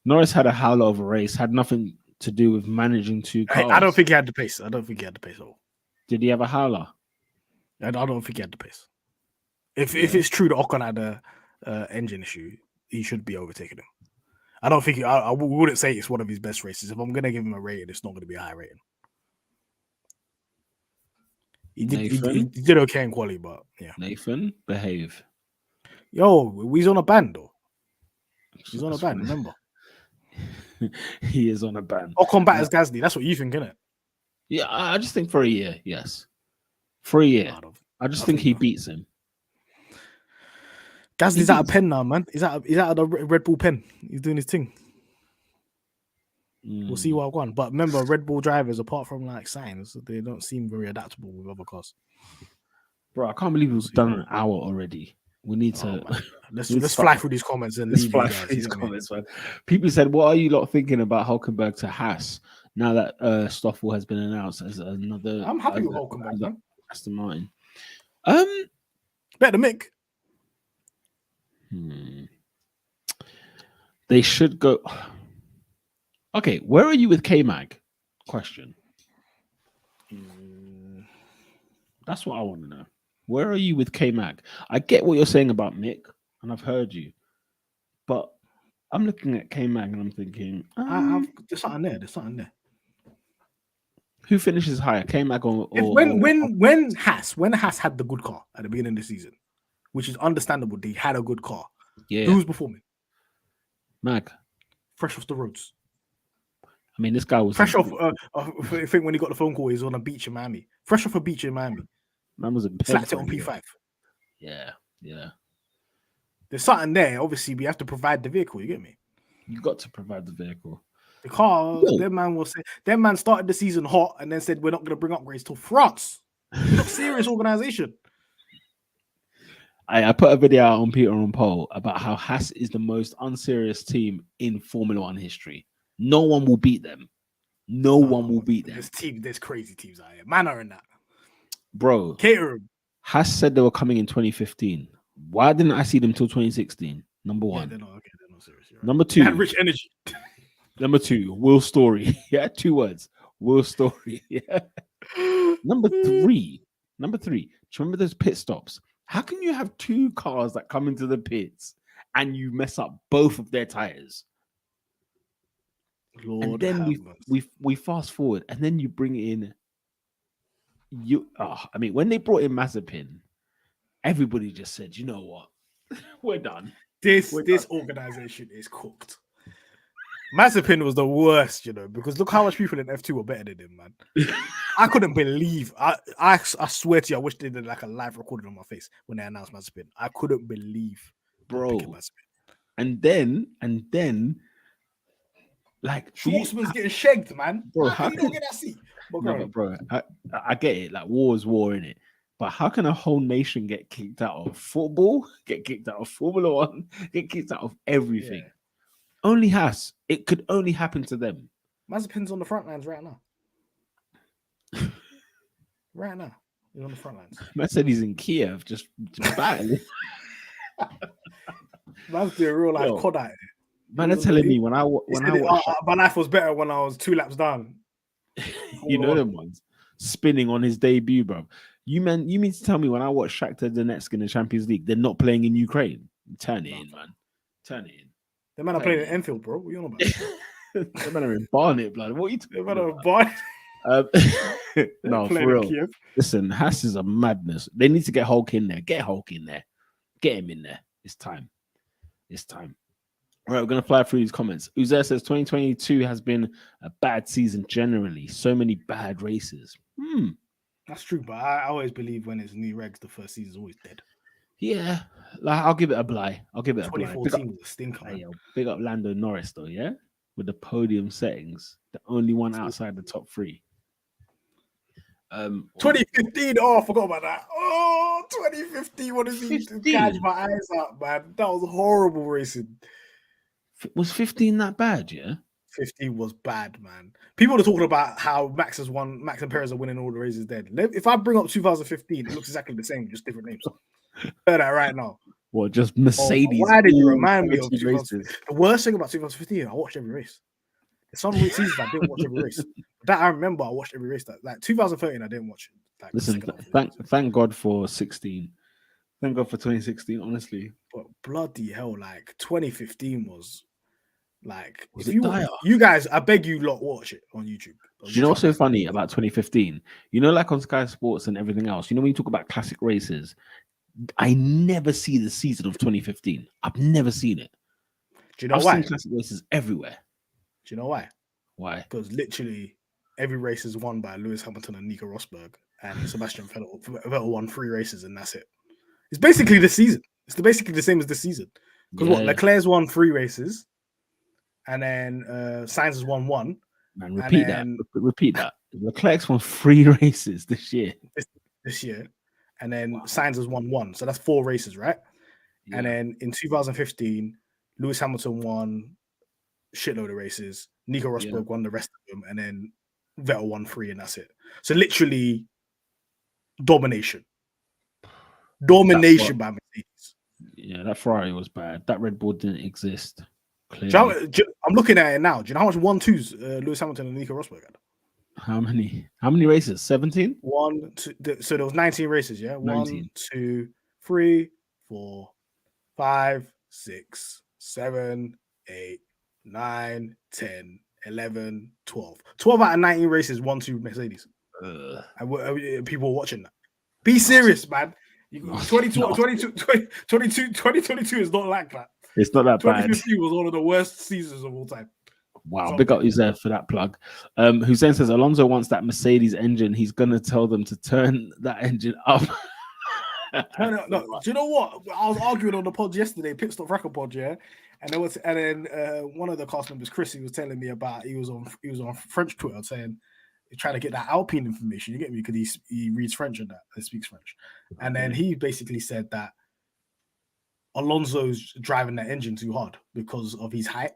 Norris had a howler of a race. Had nothing to do with managing 2 cars. I don't think he had the pace. At all. Did he have a howler? I don't think he had the pace. If it's true that Ocon had a engine issue, he should be overtaking him. I don't think I wouldn't say it's one of his best races. If I'm gonna give him a rating, it's not gonna be a high rating. He did okay in quali, but yeah. Nathan, behave. Yo, he's on a ban though. He's on a ban, remember? He is on a ban. Ocon batters Gasly. That's what you think, innit? Yeah, I just think for a year, yes. For a year. I just think he beats him. Gasly's out of pen now, man. He's out of the Red Bull pen. He's doing his thing. We'll see what I've gone. But remember, Red Bull drivers, apart from like Sainz, they don't seem very adaptable with other cars. Bro, I can't believe we've done an hour already. We need to let's fly through these comments and let's fly through these comments, man. People said, "What are you lot thinking about Hulkenberg to Haas now that Stoffel has been announced as another?" I'm happy with Hulkenberg, man. Aston Martin. Better than Mick. They should go. Okay, where are you with K-Mag? Question. That's what I want to know. Where are you with K-Mag? I get what you're saying about Mick, and I've heard you. But I'm looking at K-Mag and I'm thinking... there's something there. Who finishes higher, K-Mag or when Haas had the good car at the beginning of the season, which is understandable, they had a good car. Yeah. Who was performing? Mag. Fresh off the roads. I mean, this guy was... Fresh off... I think when he got the phone call, he was on a beach in Miami. Fresh off a beach in Miami. Man was slapped it on P5. Yeah. There's something there. Obviously, we have to provide the vehicle. You get me? You got to provide the vehicle. The car, that man started the season hot and then said, we're not going to bring upgrades till France. It's a serious organization. I put a video out on Peter on Pole about how Haas is the most unserious team in Formula One history. No one will beat them. No one will beat them. There's crazy teams out here. Man are in that. Bro. Cater them. Haas said they were coming in 2015. Why didn't I see them till 2016? Number one. They're not serious. Right. Number two. They had rich energy. Number two, Will Story. Yeah, 2 words. Will Story. Yeah. Number three. Do you remember those pit stops? How can you have 2 cars that come into the pits and you mess up both of their tires? Lord, and then we fast forward, and then you bring in when they brought in Mazepin, everybody just said, you know what? We're done. This organization is cooked. Mazepin was the worst, because look how much people in F2 were better than him, man. I couldn't believe. I swear to you, I wish they did like a live recording on my face when they announced Mazepin. I couldn't believe, bro. And then, like Schwartzman's getting shagged, man. Bro, how can you get that seat? Bro, I get it. Like war is war, innit? But how can a whole nation get kicked out of football, get kicked out of Formula One, get kicked out of everything? Yeah. Only Haas. It could only happen to them. Mazepin's on the front lines right now. Right now, he's on the front lines. Man said he's in Kiev, just battling. Man's doing real life Yo, COD out here. man, are telling me when I watch, my life was better when I was 2 laps down. you know them ones spinning on his debut, bro. You mean to tell me when I watch Shakhtar Donetsk in the Champions League, they're not playing in Ukraine? Turn it in, man. Turn it in. The man are playing in Enfield, bro. What are you on about? The man are in Barnet, blood. What are you talking about? Barnet. No, for real. Listen, Haas is a madness. They need to get Hulk in there. Get Hulk in there. Get him in there. It's time. It's time. All right, we're going to fly through these comments. Uzair says 2022 has been a bad season generally. So many bad races. That's true, but I always believe when it's new regs, the first season is always dead. Yeah, like I'll give it a bly. 2014 was a stinker. Hey, big up Lando Norris though, yeah, with the podium settings, the only one outside the top 3. 2015. Oh, I forgot about that. Oh, 2015. What is he? Catch my eyes out, man. That was horrible racing. Was 15 that bad? Yeah, 15 was bad, man. People are talking about how Max and Perez are winning all the races dead. If I bring up 2015, it looks exactly the same, just different names. Hear that right now. Well, just Mercedes. Why did you remind me of 2015? The worst thing about 2015, I watched every race. There's some seasons I didn't watch every race. That I remember, I watched every race. Like 2013, I didn't watch it. Like, listen, thank God for 16. Thank God for 2016. Honestly, but bloody hell, like 2015 was. Like, was if it you guys, I beg you lot, watch it on YouTube. Do you know what's so funny about 2015? You know, like on Sky Sports and everything else, you know, when you talk about classic races, I never see the season of 2015. I've never seen it. Do you know why? I've seen classic races everywhere. Do you know why? Why? Because literally every race is won by Lewis Hamilton and Nico Rosberg, and Sebastian Vettel won 3 races, and that's it. It's basically the season. It's basically the same as the season. Because Leclerc's won 3 races. And then Sainz has won 1. Man, repeat that. Leclerc's won 3 races this year. This year. And then Sainz has won 1. So that's 4 races, right? Yeah. And then in 2015, Lewis Hamilton won a shitload of races. Nico Rosberg won the rest of them. And then Vettel won 3, and that's it. So literally domination. Domination by Mercedes. Yeah, that Ferrari was bad. That Red Bull didn't exist. I'm looking at it now. Do you know how much 1-2s Lewis Hamilton and Nico Rosberg had? How many races? 17? 1, 2. So there was 19 races, yeah? 19. 1, 2, 3, 4, 5, 6, 7, 8, 9, 10, 11, 12. 12 out of 19 races, 1-2 Mercedes. And people were watching that. Be serious, man. 2022 is not like that. It's not that bad. 2015 was one of the worst seasons of all time. Wow, big up Uzair for that plug. Hussein says Alonso wants that Mercedes engine. He's gonna tell them to turn that engine up. No. Do you know what? I was arguing on the pod yesterday, Pit Stop Record Pod, yeah. And then one of the cast members, Chris, he was telling me about he was on French Twitter saying trying to get that Alpine information. You get me? Because he reads French and that he speaks French. And then he basically said that Alonso's driving that engine too hard because of his height,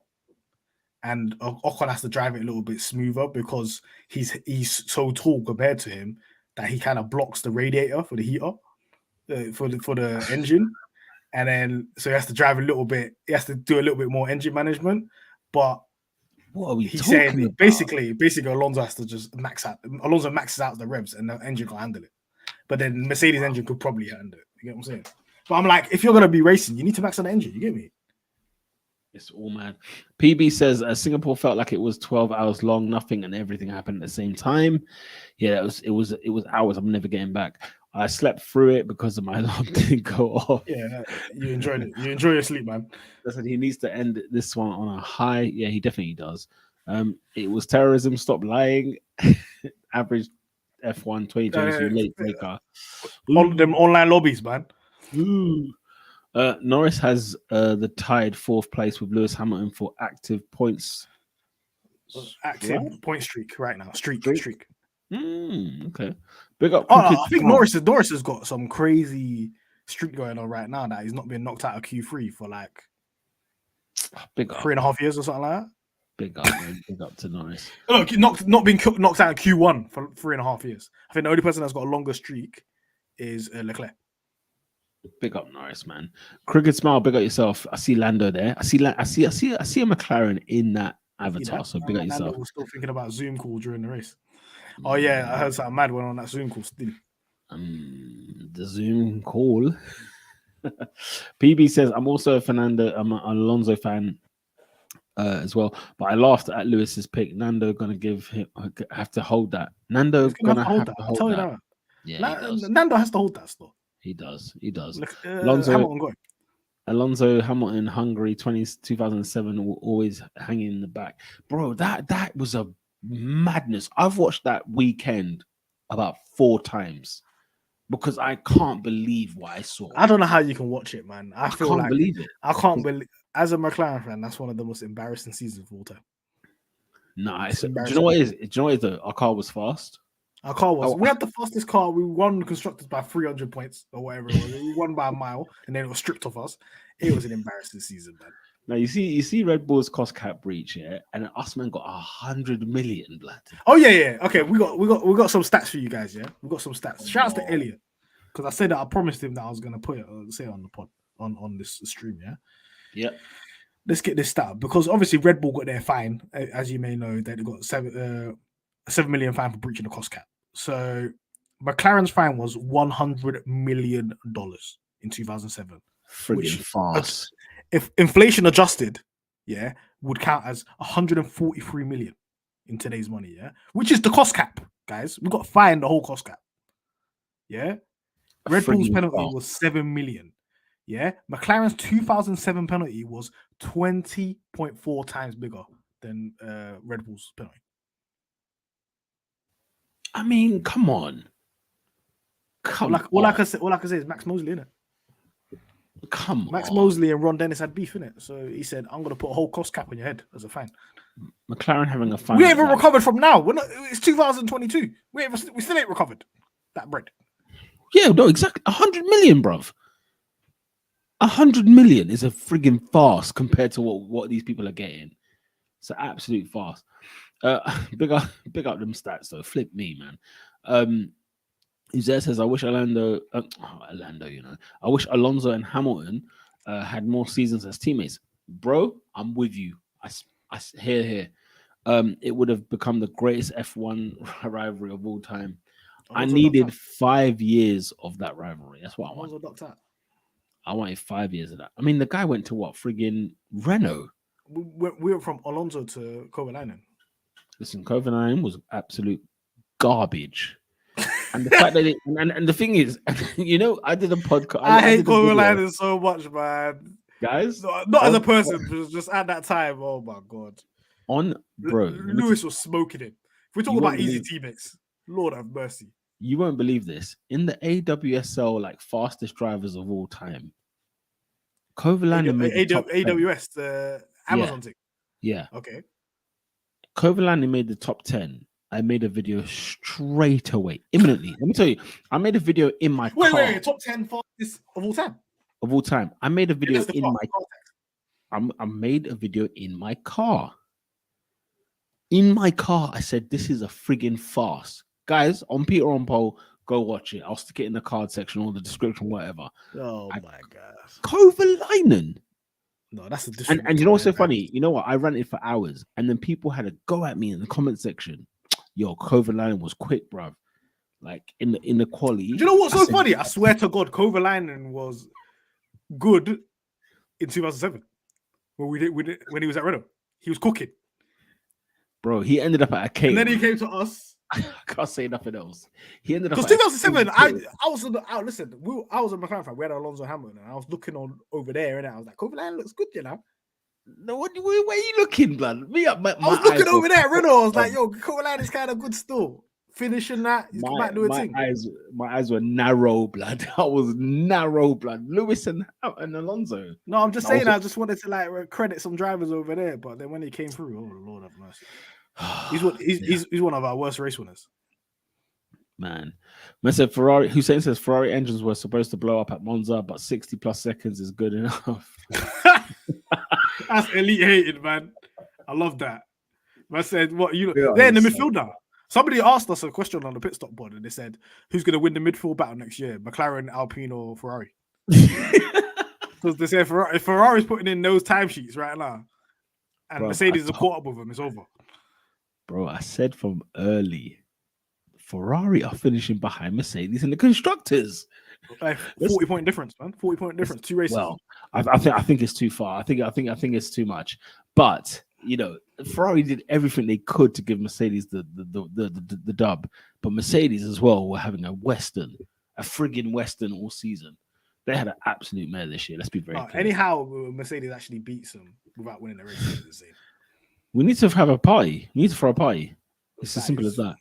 and Ocon has to drive it a little bit smoother because he's so tall compared to him that he kind of blocks the radiator for the heater for the engine, and then so he has to drive a little bit. He has to do a little bit more engine management. But what are we he's saying about? Basically, Alonso has to just max out. Alonso maxes out the revs, and the engine can't handle it. But then Mercedes engine could probably handle it. You get what I'm saying? But I'm like, if you're gonna be racing, you need to max out the engine. You get me? It's all mad. PB says Singapore felt like it was 12 hours long, nothing and everything happened at the same time. Yeah, it was hours. I'm never getting back. I slept through it because of my alarm didn't go off. Yeah, you enjoyed it. You enjoy your sleep, man. Listen, he needs to end this one on a high. Yeah, he definitely does. It was terrorism. Stop lying. Average F1 2022 late breaker. All of them online lobbies, man. Ooh. Norris has the tied 4th place with Lewis Hamilton for active points. Point streak right now. Streak. Okay. Big up. I think Norris has got some crazy streak going on right now that he's not been knocked out of Q3 for like big 3.5 years or something like that. Big up, man. Big up to Norris. Look, not being knocked out in Q1 for 3.5 years. I think the only person that's got a longer streak is Leclerc. Big up Norris, man. Cricket smile. Big up yourself. I see Lando there. I see a McLaren in that avatar. So big up yourself. Lando was still thinking about Zoom call during the race. Oh yeah, I heard something mad went on that Zoom call still. The Zoom call. PB says I'm also I'm an Alonso fan as well, but I laughed at Lewis's pick. Nando gonna have to hold that. Nando gonna have to hold that. Yeah, Nando has to hold that still. He does. Look, Alonso Hamilton, Hungary, 2007, will always hanging in the back, bro. That was a madness. I've watched that weekend about 4 times because I can't believe what I saw. I don't know how you can watch it, man. I can't believe it. I can't believe. As a McLaren fan, that's one of the most embarrassing seasons of all time. No, do you know what it is? Do you know what it is though? Our car was fast. Our car was. We had the fastest car. We won the constructors by 300 points or whatever it was. We won by a mile, and then it was stripped off us. It was an embarrassing season, man. Now you see Red Bull's cost cap breach, yeah, and us man got 100 million, blood. Oh yeah. Okay, we got some stats for you guys. Yeah, we got some stats. Shouts to Elliot because I said that I promised him that I was gonna put it say on the pod on this stream. Yeah. Let's get this stat because obviously Red Bull got their fine, as you may know, that they got 7 million fine for breaching the cost cap. So McLaren's fine was $100 million in 2007. Friggin' fast. If inflation adjusted, yeah, would count as 143 million in today's money, yeah, which is the cost cap, guys. We got to find the whole cost cap. Yeah. Red Bull's penalty was 7 million. Yeah. McLaren's 2007 penalty was 20.4 times bigger than Red Bull's penalty. I mean, come on. All I can say is Max Mosley, innit? Max Mosley and Ron Dennis had beef, innit? So he said, I'm going to put a whole cost cap on your head as a fine. McLaren having a fine. We ain't even recovered from now. It's 2022. We still ain't recovered that bread. Yeah, no, exactly. 100 million, bruv. 100 million is a friggin' farce compared to what these people are getting. It's an absolute farce. Big up them stats though. Flip me, man. Uzet says, I wish Orlando, you know, I wish Alonso and Hamilton had more seasons as teammates. Bro, I'm with you. I hear. It would have become the greatest F1 rivalry of all time. I needed 5 years of that rivalry. That's what I want. I wanted 5 years of that. I mean, the guy went to what? Friggin' Renault. We went from Alonso to Kovalainen. Listen, Kovalainen was absolute garbage. And the fact that and the thing is, you know, I did a podcast. I hate Kovalainen so much, man. Guys, not as a person, just at that time. Oh my god, Lewis was smoking it. If we're talking about easy teammates, Lord have mercy. You won't believe this. In the AWSL, like fastest drivers of all time, Kovalainen made the AWS, the Amazon thing. Yeah. Okay. Kovalainen made the top 10. I made a video straight away, imminently. Let me tell you, I made a video in my car. Wait, top 10 fastest of all time. Of all time, I made a video in my. I made a video in my car. In my car, I said, "This is a friggin' farce." Guys, on Peter on Pole, go watch it. I'll stick it in the card section or the description, whatever. Oh my god, Kovalainen. No, that's a different. And you know what's so funny? You know what? I ranted for hours, and then people had to go at me in the comment section. Yo, Kovalainen was quick, bro. Like in the quality. Do you know what's so funny? I swear to God, Kovalainen was good in 2007 when he was at Renault. He was cooking, bro. He ended up at a cake, and then he came to us. I can't say nothing else. He ended up because 2007. I was a McLaren fan. We had Alonso Hamilton, and I was looking on over there, and I was like, Kovalainen looks good, you know. No, where are you looking, blood? I was looking over there, Renault. I was like, yo, Kovalainen is kind of good still. Finishing that, he's come back doing thing. My eyes were narrow, blood. I was narrow, blood. Lewis and Alonso. No, I'm just saying. I just wanted to like credit some drivers over there, but then when he came through, oh Lord have mercy. He's one of our worst race winners. Man said Ferrari. Hussein says Ferrari engines were supposed to blow up at Monza, but 60+ seconds is good enough. That's elite hated, man. I love that. I said, "What you? Yeah, They're in the he's midfield now." Somebody asked us a question on the pit stop pod, and they said, "Who's going to win the midfield battle next year? McLaren, Alpine, or Ferrari?" Because they said if Ferrari's putting in those timesheets right now, and Bro, Mercedes are caught up with them, it's over. Bro, I said from early, Ferrari are finishing behind Mercedes in the constructors. 40-point difference, man. 40-point difference. 2 races. Well, I think it's too far. I think it's too much. But you know, Ferrari did everything they could to give Mercedes the dub. But Mercedes as well were having a friggin' Western all season. They had an absolute mare this year. Let's be very clear. Anyhow, Mercedes actually beats them without winning the race. We need to have a party. We need to throw a party. It's as simple as that.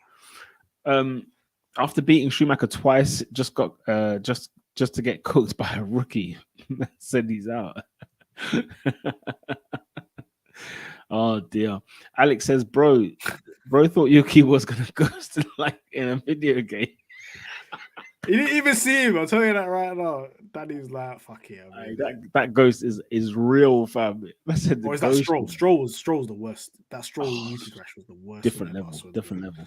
After beating Schumacher twice, just got just to get cooked by a rookie. Said he's out. Oh dear. Alex says, bro thought Yuki was gonna ghost like in a video game. You didn't even see him. I'll tell you that right now. Daddy's like, fuck yeah. That ghost is real, fam. I said or is that Stroll? Stroll's the worst. That Stroll Yuki crash was the worst. Different level.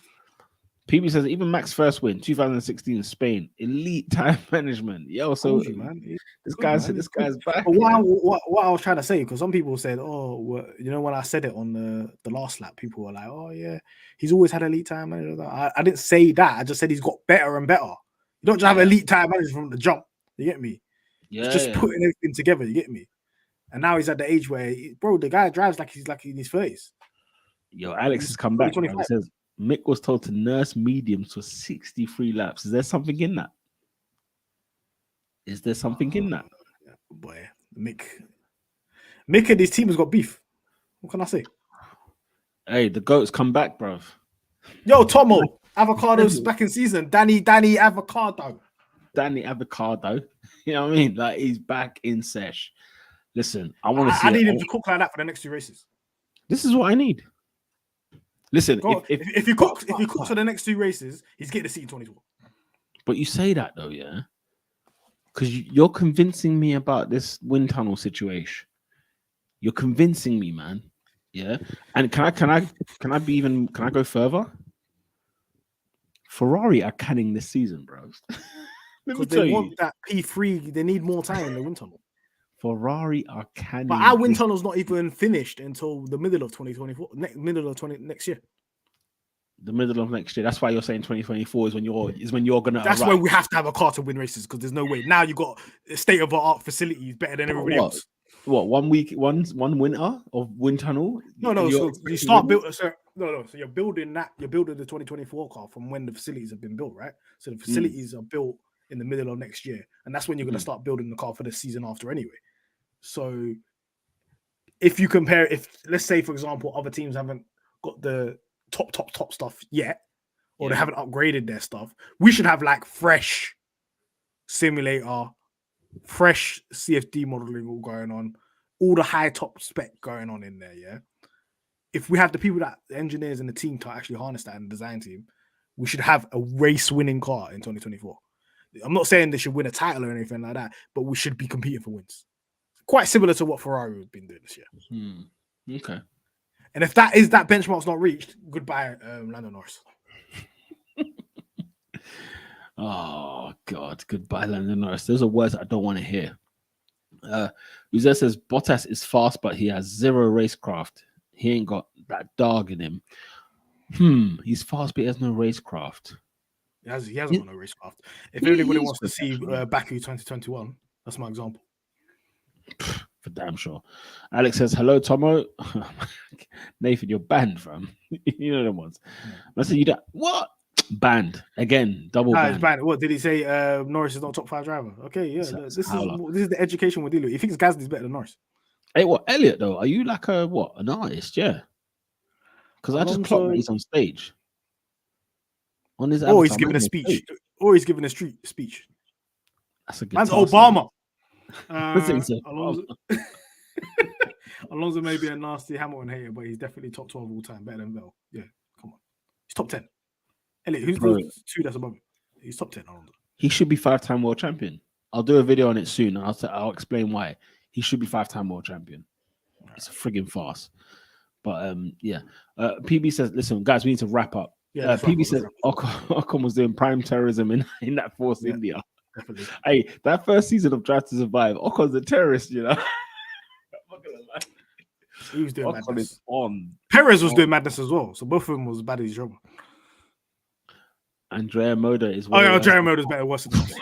PB says even Max's first win, 2016 Spain, elite time management. Yo, so man. This guy's back. But what I was trying to say, because some people said, oh, well, you know, when I said it on the last lap, people were like, oh yeah, he's always had elite time management. I didn't say that. I just said he's got better and better. You don't just have elite time management from the jump. You get me? Yeah, it's just putting everything together. You get me? And now he's at the age where, bro, the guy drives like he's in his 30s. Yo, Alex has come back. He says Mick was told to nurse mediums for 63 laps. Is there something in that? Boy, Mick and his team has got beef. What can I say? Hey, the goats come back, bro. Yo, Tomo, Avocado's back in season. Danny Avocado. Danny Avocado. You know what I mean? Like, he's back in sesh. Listen, I want to see. I need him to cook like that for the next 2 races. This is what I need. Listen, if he cooks for the next 2 races, he's getting the seat in 24. But you say that though, yeah, because you're convincing me about this wind tunnel situation. You're convincing me, man. Yeah, and can I go further? Ferrari are canning this season, bro. Because they want that P3. They need more time in the wind tunnel. Ferrari are canning. But our wind tunnel's not even finished until the middle of 2024. Next year. The middle of next year. That's why you're saying 2024 is when you're gonna. That's when we have to have a car to win races, because there's no way. Now you got state of the art facilities better than everybody else. What, 1 week, one winter of wind tunnel? No. So you start building. So you're building that. You're building the 2024 car from when the facilities have been built, right? So the facilities are built in the middle of next year, and that's when you're going to start building the car for the season after, anyway. So if you compare, if let's say for example, other teams haven't got the top stuff yet, or they haven't upgraded their stuff, we should have like fresh simulator, fresh CFD modeling all going on, all the high top spec going on in there. Yeah, if we have the people, that the engineers and the team to actually harness that, and the design team, we should have a race winning car in 2024. I'm not saying they should win a title or anything like that, but we should be competing for wins. Quite similar to what Ferrari has been doing this year. Okay. And if that benchmark's not reached, goodbye, Lando Norris. Oh God, goodbye, Lando Norris. Those are words I don't want to hear. Uzer says Bottas is fast, but he has 0 racecraft. He ain't got that dog in him. He's fast, but he has no racecraft. He hasn't got no racecraft. If anybody wants to see Baku 2021, that's my example. For damn sure. Alex says, hello, Tomo. Nathan, you're banned, fam. You know them ones. I said, you don't. What? Banned. Again, double banned. He's banned. What did he say? Norris is not top 5 driver. Okay, yeah. This is the education we're dealing with. He thinks Gasly's better than Norris. Hey, what, Elliot, though? Are you like an artist? Yeah. Because I just clocked that he's on stage. On his he's giving a speech. Or he's giving a street speech. That's a good Man's Obama. Alonso may be a nasty Hamilton hater, but he's definitely top 12 all time, better than Vettel. Yeah, come on. He's top 10. Elliot, who's the 2 that's above him? He's top 10, Alonso. He should be 5-time world champion. I'll do a video on it soon. I'll explain why. He should be 5-time world champion. It's a friggin' farce. But yeah. PB says, listen, guys, we need to wrap up. Yeah, PB says Ocon was doing prime terrorism in that Force India. Definitely. Hey, that first season of Drive to Survive, Ocon's a terrorist, you know. I'm not gonna lie. He was doing Ocon madness. is on. Perez was doing madness as well. So both of them was bad as trouble. Andrea Moda is. Oh yeah, Andrea Moda is better, worse than us.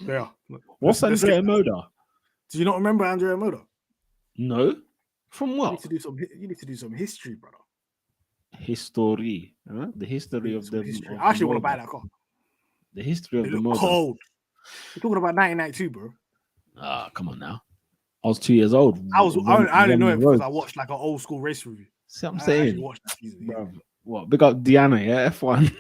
Yeah. What's Andrea Moda? Do you not remember Andrea Moda? No. From what? You need to do some history, brother. History. Huh? The history of the. History. I actually want to buy that car. The history of the Moda. Cold. We're talking about 1992, bro. Ah, come on now. I was 2 years old. I only know it because I watched like an old school race review. See what I'm saying? Watched that season, bro, what? Big up Deanna, yeah, F1.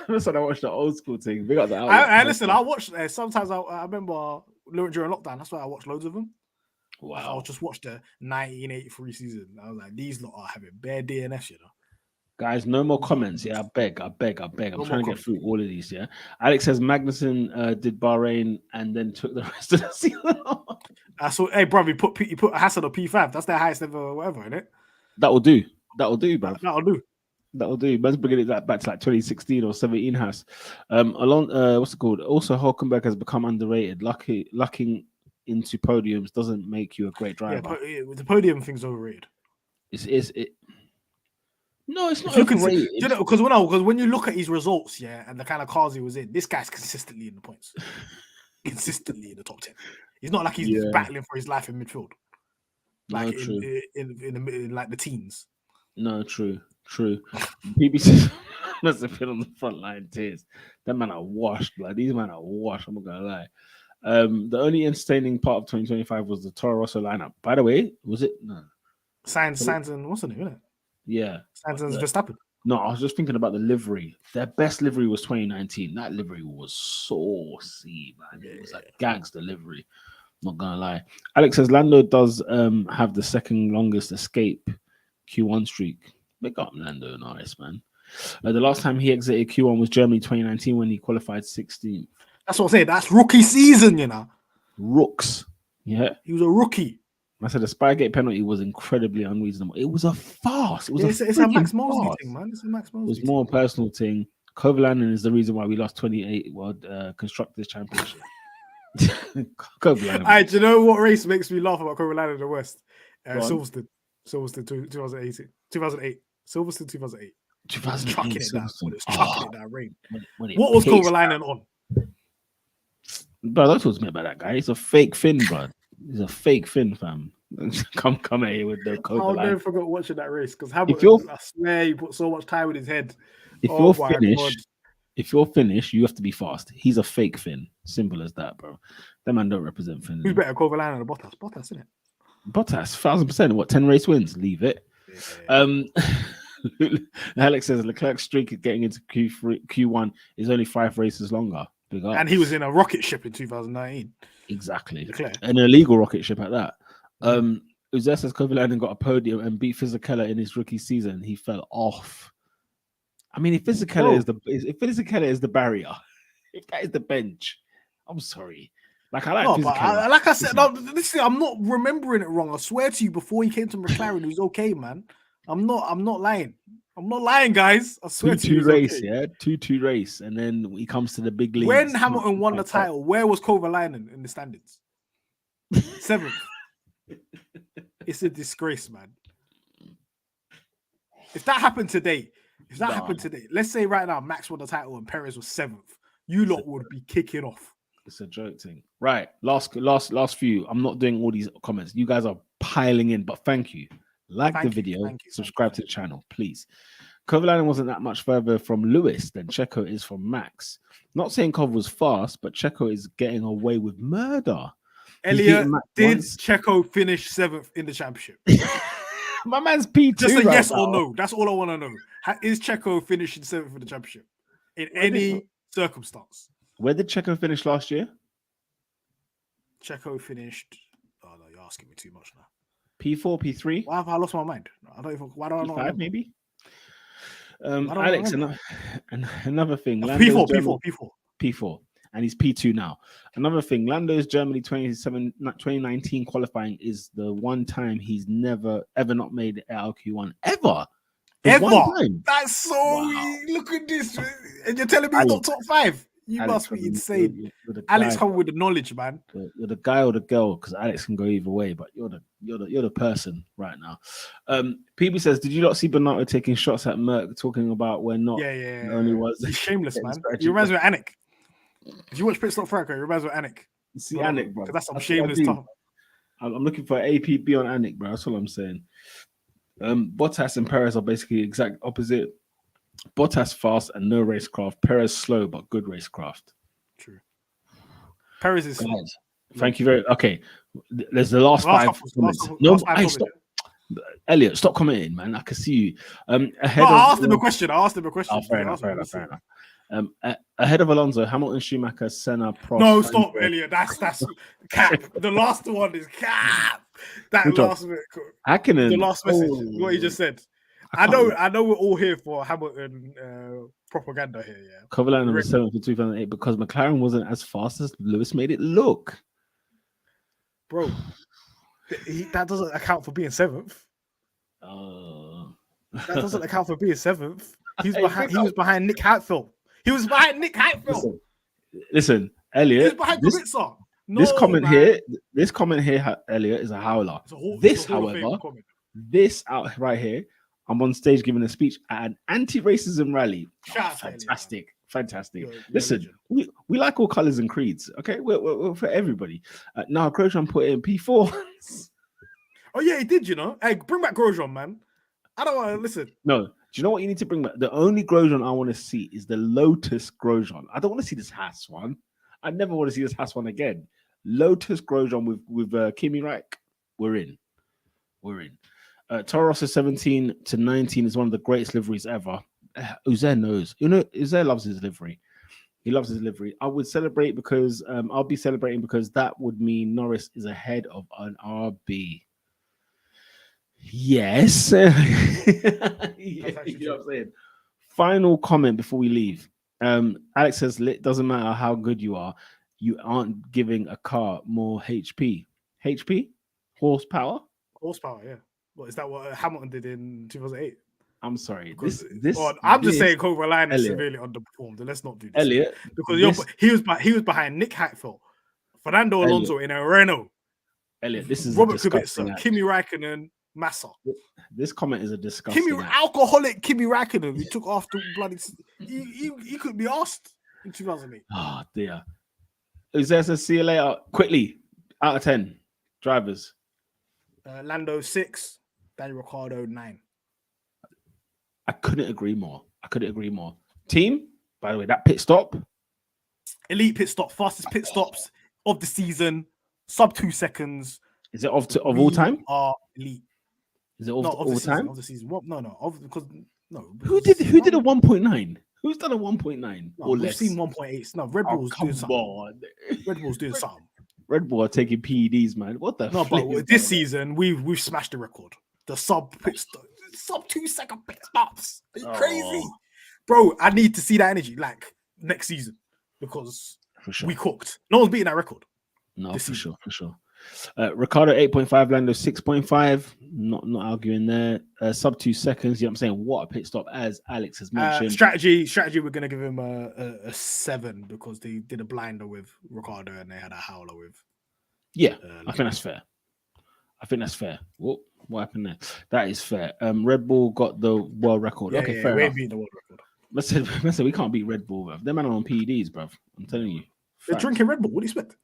That's when I watched the old school thing. Big up the I listen, I watched sometimes I remember during lockdown, that's why I watched loads of them. Wow. I just watched the 1983 season. I was like, these lot are having bare DNF, you know. Guys, no more comments. Yeah, I beg. I'm trying to get through all of these. Yeah, Alex says Magnussen did Bahrain and then took the rest of the season. I saw, hey, bro, you put Hassan on P5. That's their highest ever, whatever, isn't it? That'll do, bro. That'll do. Let's bring it back to like 2016 or 17 Haas. Along, what's it called? Also, Hulkenberg has become underrated. Lucking into podiums doesn't make you a great driver. Yeah, the podium thing's overrated. No, it's not overrated. Because when you look at his results, yeah, and the kind of cars he was in, this guy's consistently in the points, consistently in the top 10. He's not like he's battling for his life in midfield, like in like the teens. No, true. BBC must have been on the front line tears. That man are washed, like these men are washed. I'm not gonna lie. The only entertaining part of 2025 was the Toro Rosso lineup. By the way, was it? No. Sainz and what's the name, isn't it? Yeah. Sainz and Verstappen. No, I was just thinking about the livery. Their best livery was 2019. That livery was saucy, man. It was like gags, the livery. Not gonna lie. Alex says Lando does have the second longest escape Q1 streak. Big up Lando Norris, man. The last time he exited Q1 was Germany 2019 when he qualified 16th. That's what I said. That's rookie season, you know. Rooks. Yeah. He was a rookie. I said the Spygate penalty was incredibly unreasonable. It was a farce. It was it's a Max Mosley thing, man. It's a Max Mosley. It was more a personal thing. Kovalainen is the reason why we lost 28 World Constructors Championship. Kovalainen. Do you know what race makes me laugh about Kovalainen in the West? Silverstone 2008. Silverstone 2008. 2008. Chucking it that rain. What was Kovalainen on? Bro, don't talk to me about that guy. He's a fake Finn, bro. He's a fake Finn, fam. come at here with the Kovalainen. I'll never forget watching that race because I swear he put so much time in his head. If you're finished, you have to be fast. He's a fake Finn. Simple as that, bro. That man don't represent Finn. Who's better, Kovalainen or Bottas? Bottas, isn't it? Bottas, 1000%. What, 10 race wins? Leave it. Yeah. Alex says Leclerc's streak getting into Q1 is only 5 races longer. And he was in a rocket ship in 2019. Exactly. Leclerc. An illegal rocket ship at that. Uzer says Kovalainen got a podium and beat Fisichella in his rookie season. He fell off. I mean, if Fisichella is the barrier, if that is the bench, I'm sorry. Like I like Fisichella. Like I said, listen, I'm not remembering it wrong. I swear to you, before he came to McLaren, he was okay, man. I'm not lying. I'm not lying, guys. I swear to you. 2-2 race, okay. Yeah, 2-2 race, and then he comes to the big league. When Hamilton won the title, where was Kovalainen in the standings? 7th. It's a disgrace, man. If that happened today, let's say right now Max won the title and Perez was 7th, you lot would be kicking off. It's a joke thing. Right. Last few. I'm not doing all these comments. You guys are piling in, but thank you. Like the video, subscribe to the channel, please. Kovalainen wasn't that much further from Lewis than Checo is from Max. Not saying Kov was fast, but Checo is getting away with murder. Elliot, did Checo finish 7th in the championship? My man's P2. Just a yes or no. That's all I want to know. Is Checo finishing 7th in the championship in any circumstance? Where did Checo finish last year? Checo finished. Oh no, you're asking me too much now. P4, P3. Why have I lost my mind? Why don't I know? P5 maybe. Alex, another thing. P4. and he's P2 now. Another thing, Lando's Germany 2019 qualifying is the one time he's never ever not made it out of Q1 ever. Ever? One time. That's so. Wow. Look at this, and you're telling me he's not top 5. You Alex, must be insane. you're the Alex guy, coming with the knowledge, man. You're the guy or the girl, because Alex can go either way, but you're the person right now. PB says, did you not see Bernardo taking shots at Merck, talking about we're not Yeah. only was He's shameless, man. He reminds me of Anik. If you watch Pit Stop Franco, he reminds me of Anik. You see Anik, bro. That's some shameless stuff. I'm looking for APB on Anik, bro. That's all I'm saying. Bottas and Perez are basically exact opposite. Bottas fast and no racecraft. Perez slow but good racecraft. True. Perez is slow. Thank you very. Okay, there's the last five comments. No, stop. Elliot, stop commenting, man. I can see you. I asked him a question. Oh, fair enough. Ahead of Alonso, Hamilton, Schumacher, Senna, Prost. No, stop, Elliot. That's cap. The last one is cap. That last bit. Hakkinen. The last message. What he just said. I know we're all here for Hamilton propaganda here, yeah. Cover line number 7 for 2008 because McLaren wasn't as fast as Lewis made it look. Bro, that doesn't account for being 7th. That doesn't account for being 7th. He was behind Nick Heidfeld. Listen, Elliot. He's behind Kubica. This comment here, Elliot, is a howler. This out right here, I'm on stage giving a speech at an anti-racism rally. Fantastic. Listen, we like all colors and creeds. Okay, we're for everybody. Now Grosjean put in P4. Oh yeah, he did. You know, hey, bring back Grosjean, man. I don't want to listen. No, do you know what you need to bring back? The only Grosjean I want to see is the Lotus Grosjean. I don't want to see this Haas one. I never want to see this Haas one again. Lotus Grosjean with Kimi Raikkonen. We're in. Toro Rosso 17 to 19 is one of the greatest liveries ever. Uzair knows. Uzair loves his livery. He loves his livery. I would celebrate because I'll be celebrating because that would mean Norris is ahead of an RB. Yes. You know what I'm saying? Final comment before we leave. Alex says, it doesn't matter how good you aren't giving a car more HP. HP? Horsepower, yeah. What is that? What Hamilton did in 2008? I'm sorry. I'm just saying Kovalainen severely underperformed. And let's not do this, Elliot, because he was behind Nick Heidfeld, Fernando Alonso in a Renault. Elliot, this is Robert Kubica, Kimi Raikkonen, Massa. This comment is a disgusting. Alcoholic Kimi Raikkonen. He took after bloody. He could be asked in 2008. Oh dear. Uzair says, see you later. Quickly, out of 10 drivers. Lando 6, Daniel Ricciardo 9. I couldn't agree more. Team, by the way, that pit stop. Elite pit stop, fastest pit stops of the season, sub 2 seconds. Is it of all time? Are elite. Is it of all time? Of the season. What? No. Who did a 1.9? Who's done a 1.9 or less? We've seen 1.8. No, Red Bull's doing something. Red Bull's doing something. Red Bull are taking PEDs, man. What the? No, but this season we've smashed the record. The sub 2 second pit stops. Are you crazy, bro? I need to see that energy like next season because we cooked. No one's beating that record. No, for sure. Ricciardo 8.5, Lando 6.5. Not arguing there. Sub 2 seconds. You know what I'm saying? What a pit stop, as Alex has mentioned. Strategy. We're gonna give him a 7 because they did a blinder with Ricciardo and they had a howler with. Yeah, I think that's fair. What happened there? That is fair. Red Bull got the world record. Okay, fair enough. Beat the world record. Let's say we can't beat Red Bull, bro. Them man are on PEDs, bro. I'm telling you. They're drinking Red Bull. What do you expect?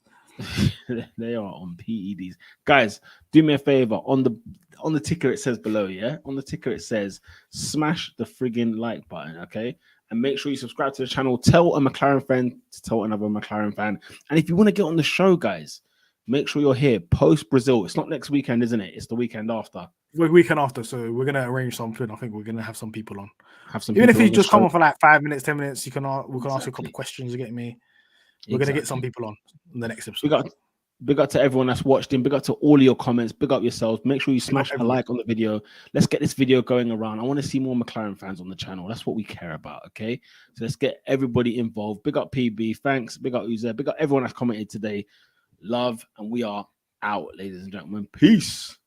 They are on PEDs. Guys, do me a favor. On the ticker, it says below, yeah? On the ticker, it says smash the friggin' like button, okay? And make sure you subscribe to the channel. Tell a McLaren fan to tell another McLaren fan. And if you want to get on the show, guys, make sure you're here post Brazil. It's not next weekend, isn't it? It's the weekend after. Weekend after, so we're gonna arrange something. I think we're gonna have some people on. Even if you just come on for like 5 minutes, 10 minutes, we can ask you a couple of questions. You get me? We're gonna get some people on in the next episode. Big up to everyone that's watched him. Big up to all of your comments. Big up yourselves. Make sure you smash a like on the video. Let's get this video going around. I want to see more McLaren fans on the channel. That's what we care about, okay? So let's get everybody involved. Big up PB. Thanks. Big up Uzer. Big up everyone that's commented today. Love, and we are out, ladies and gentlemen. Peace.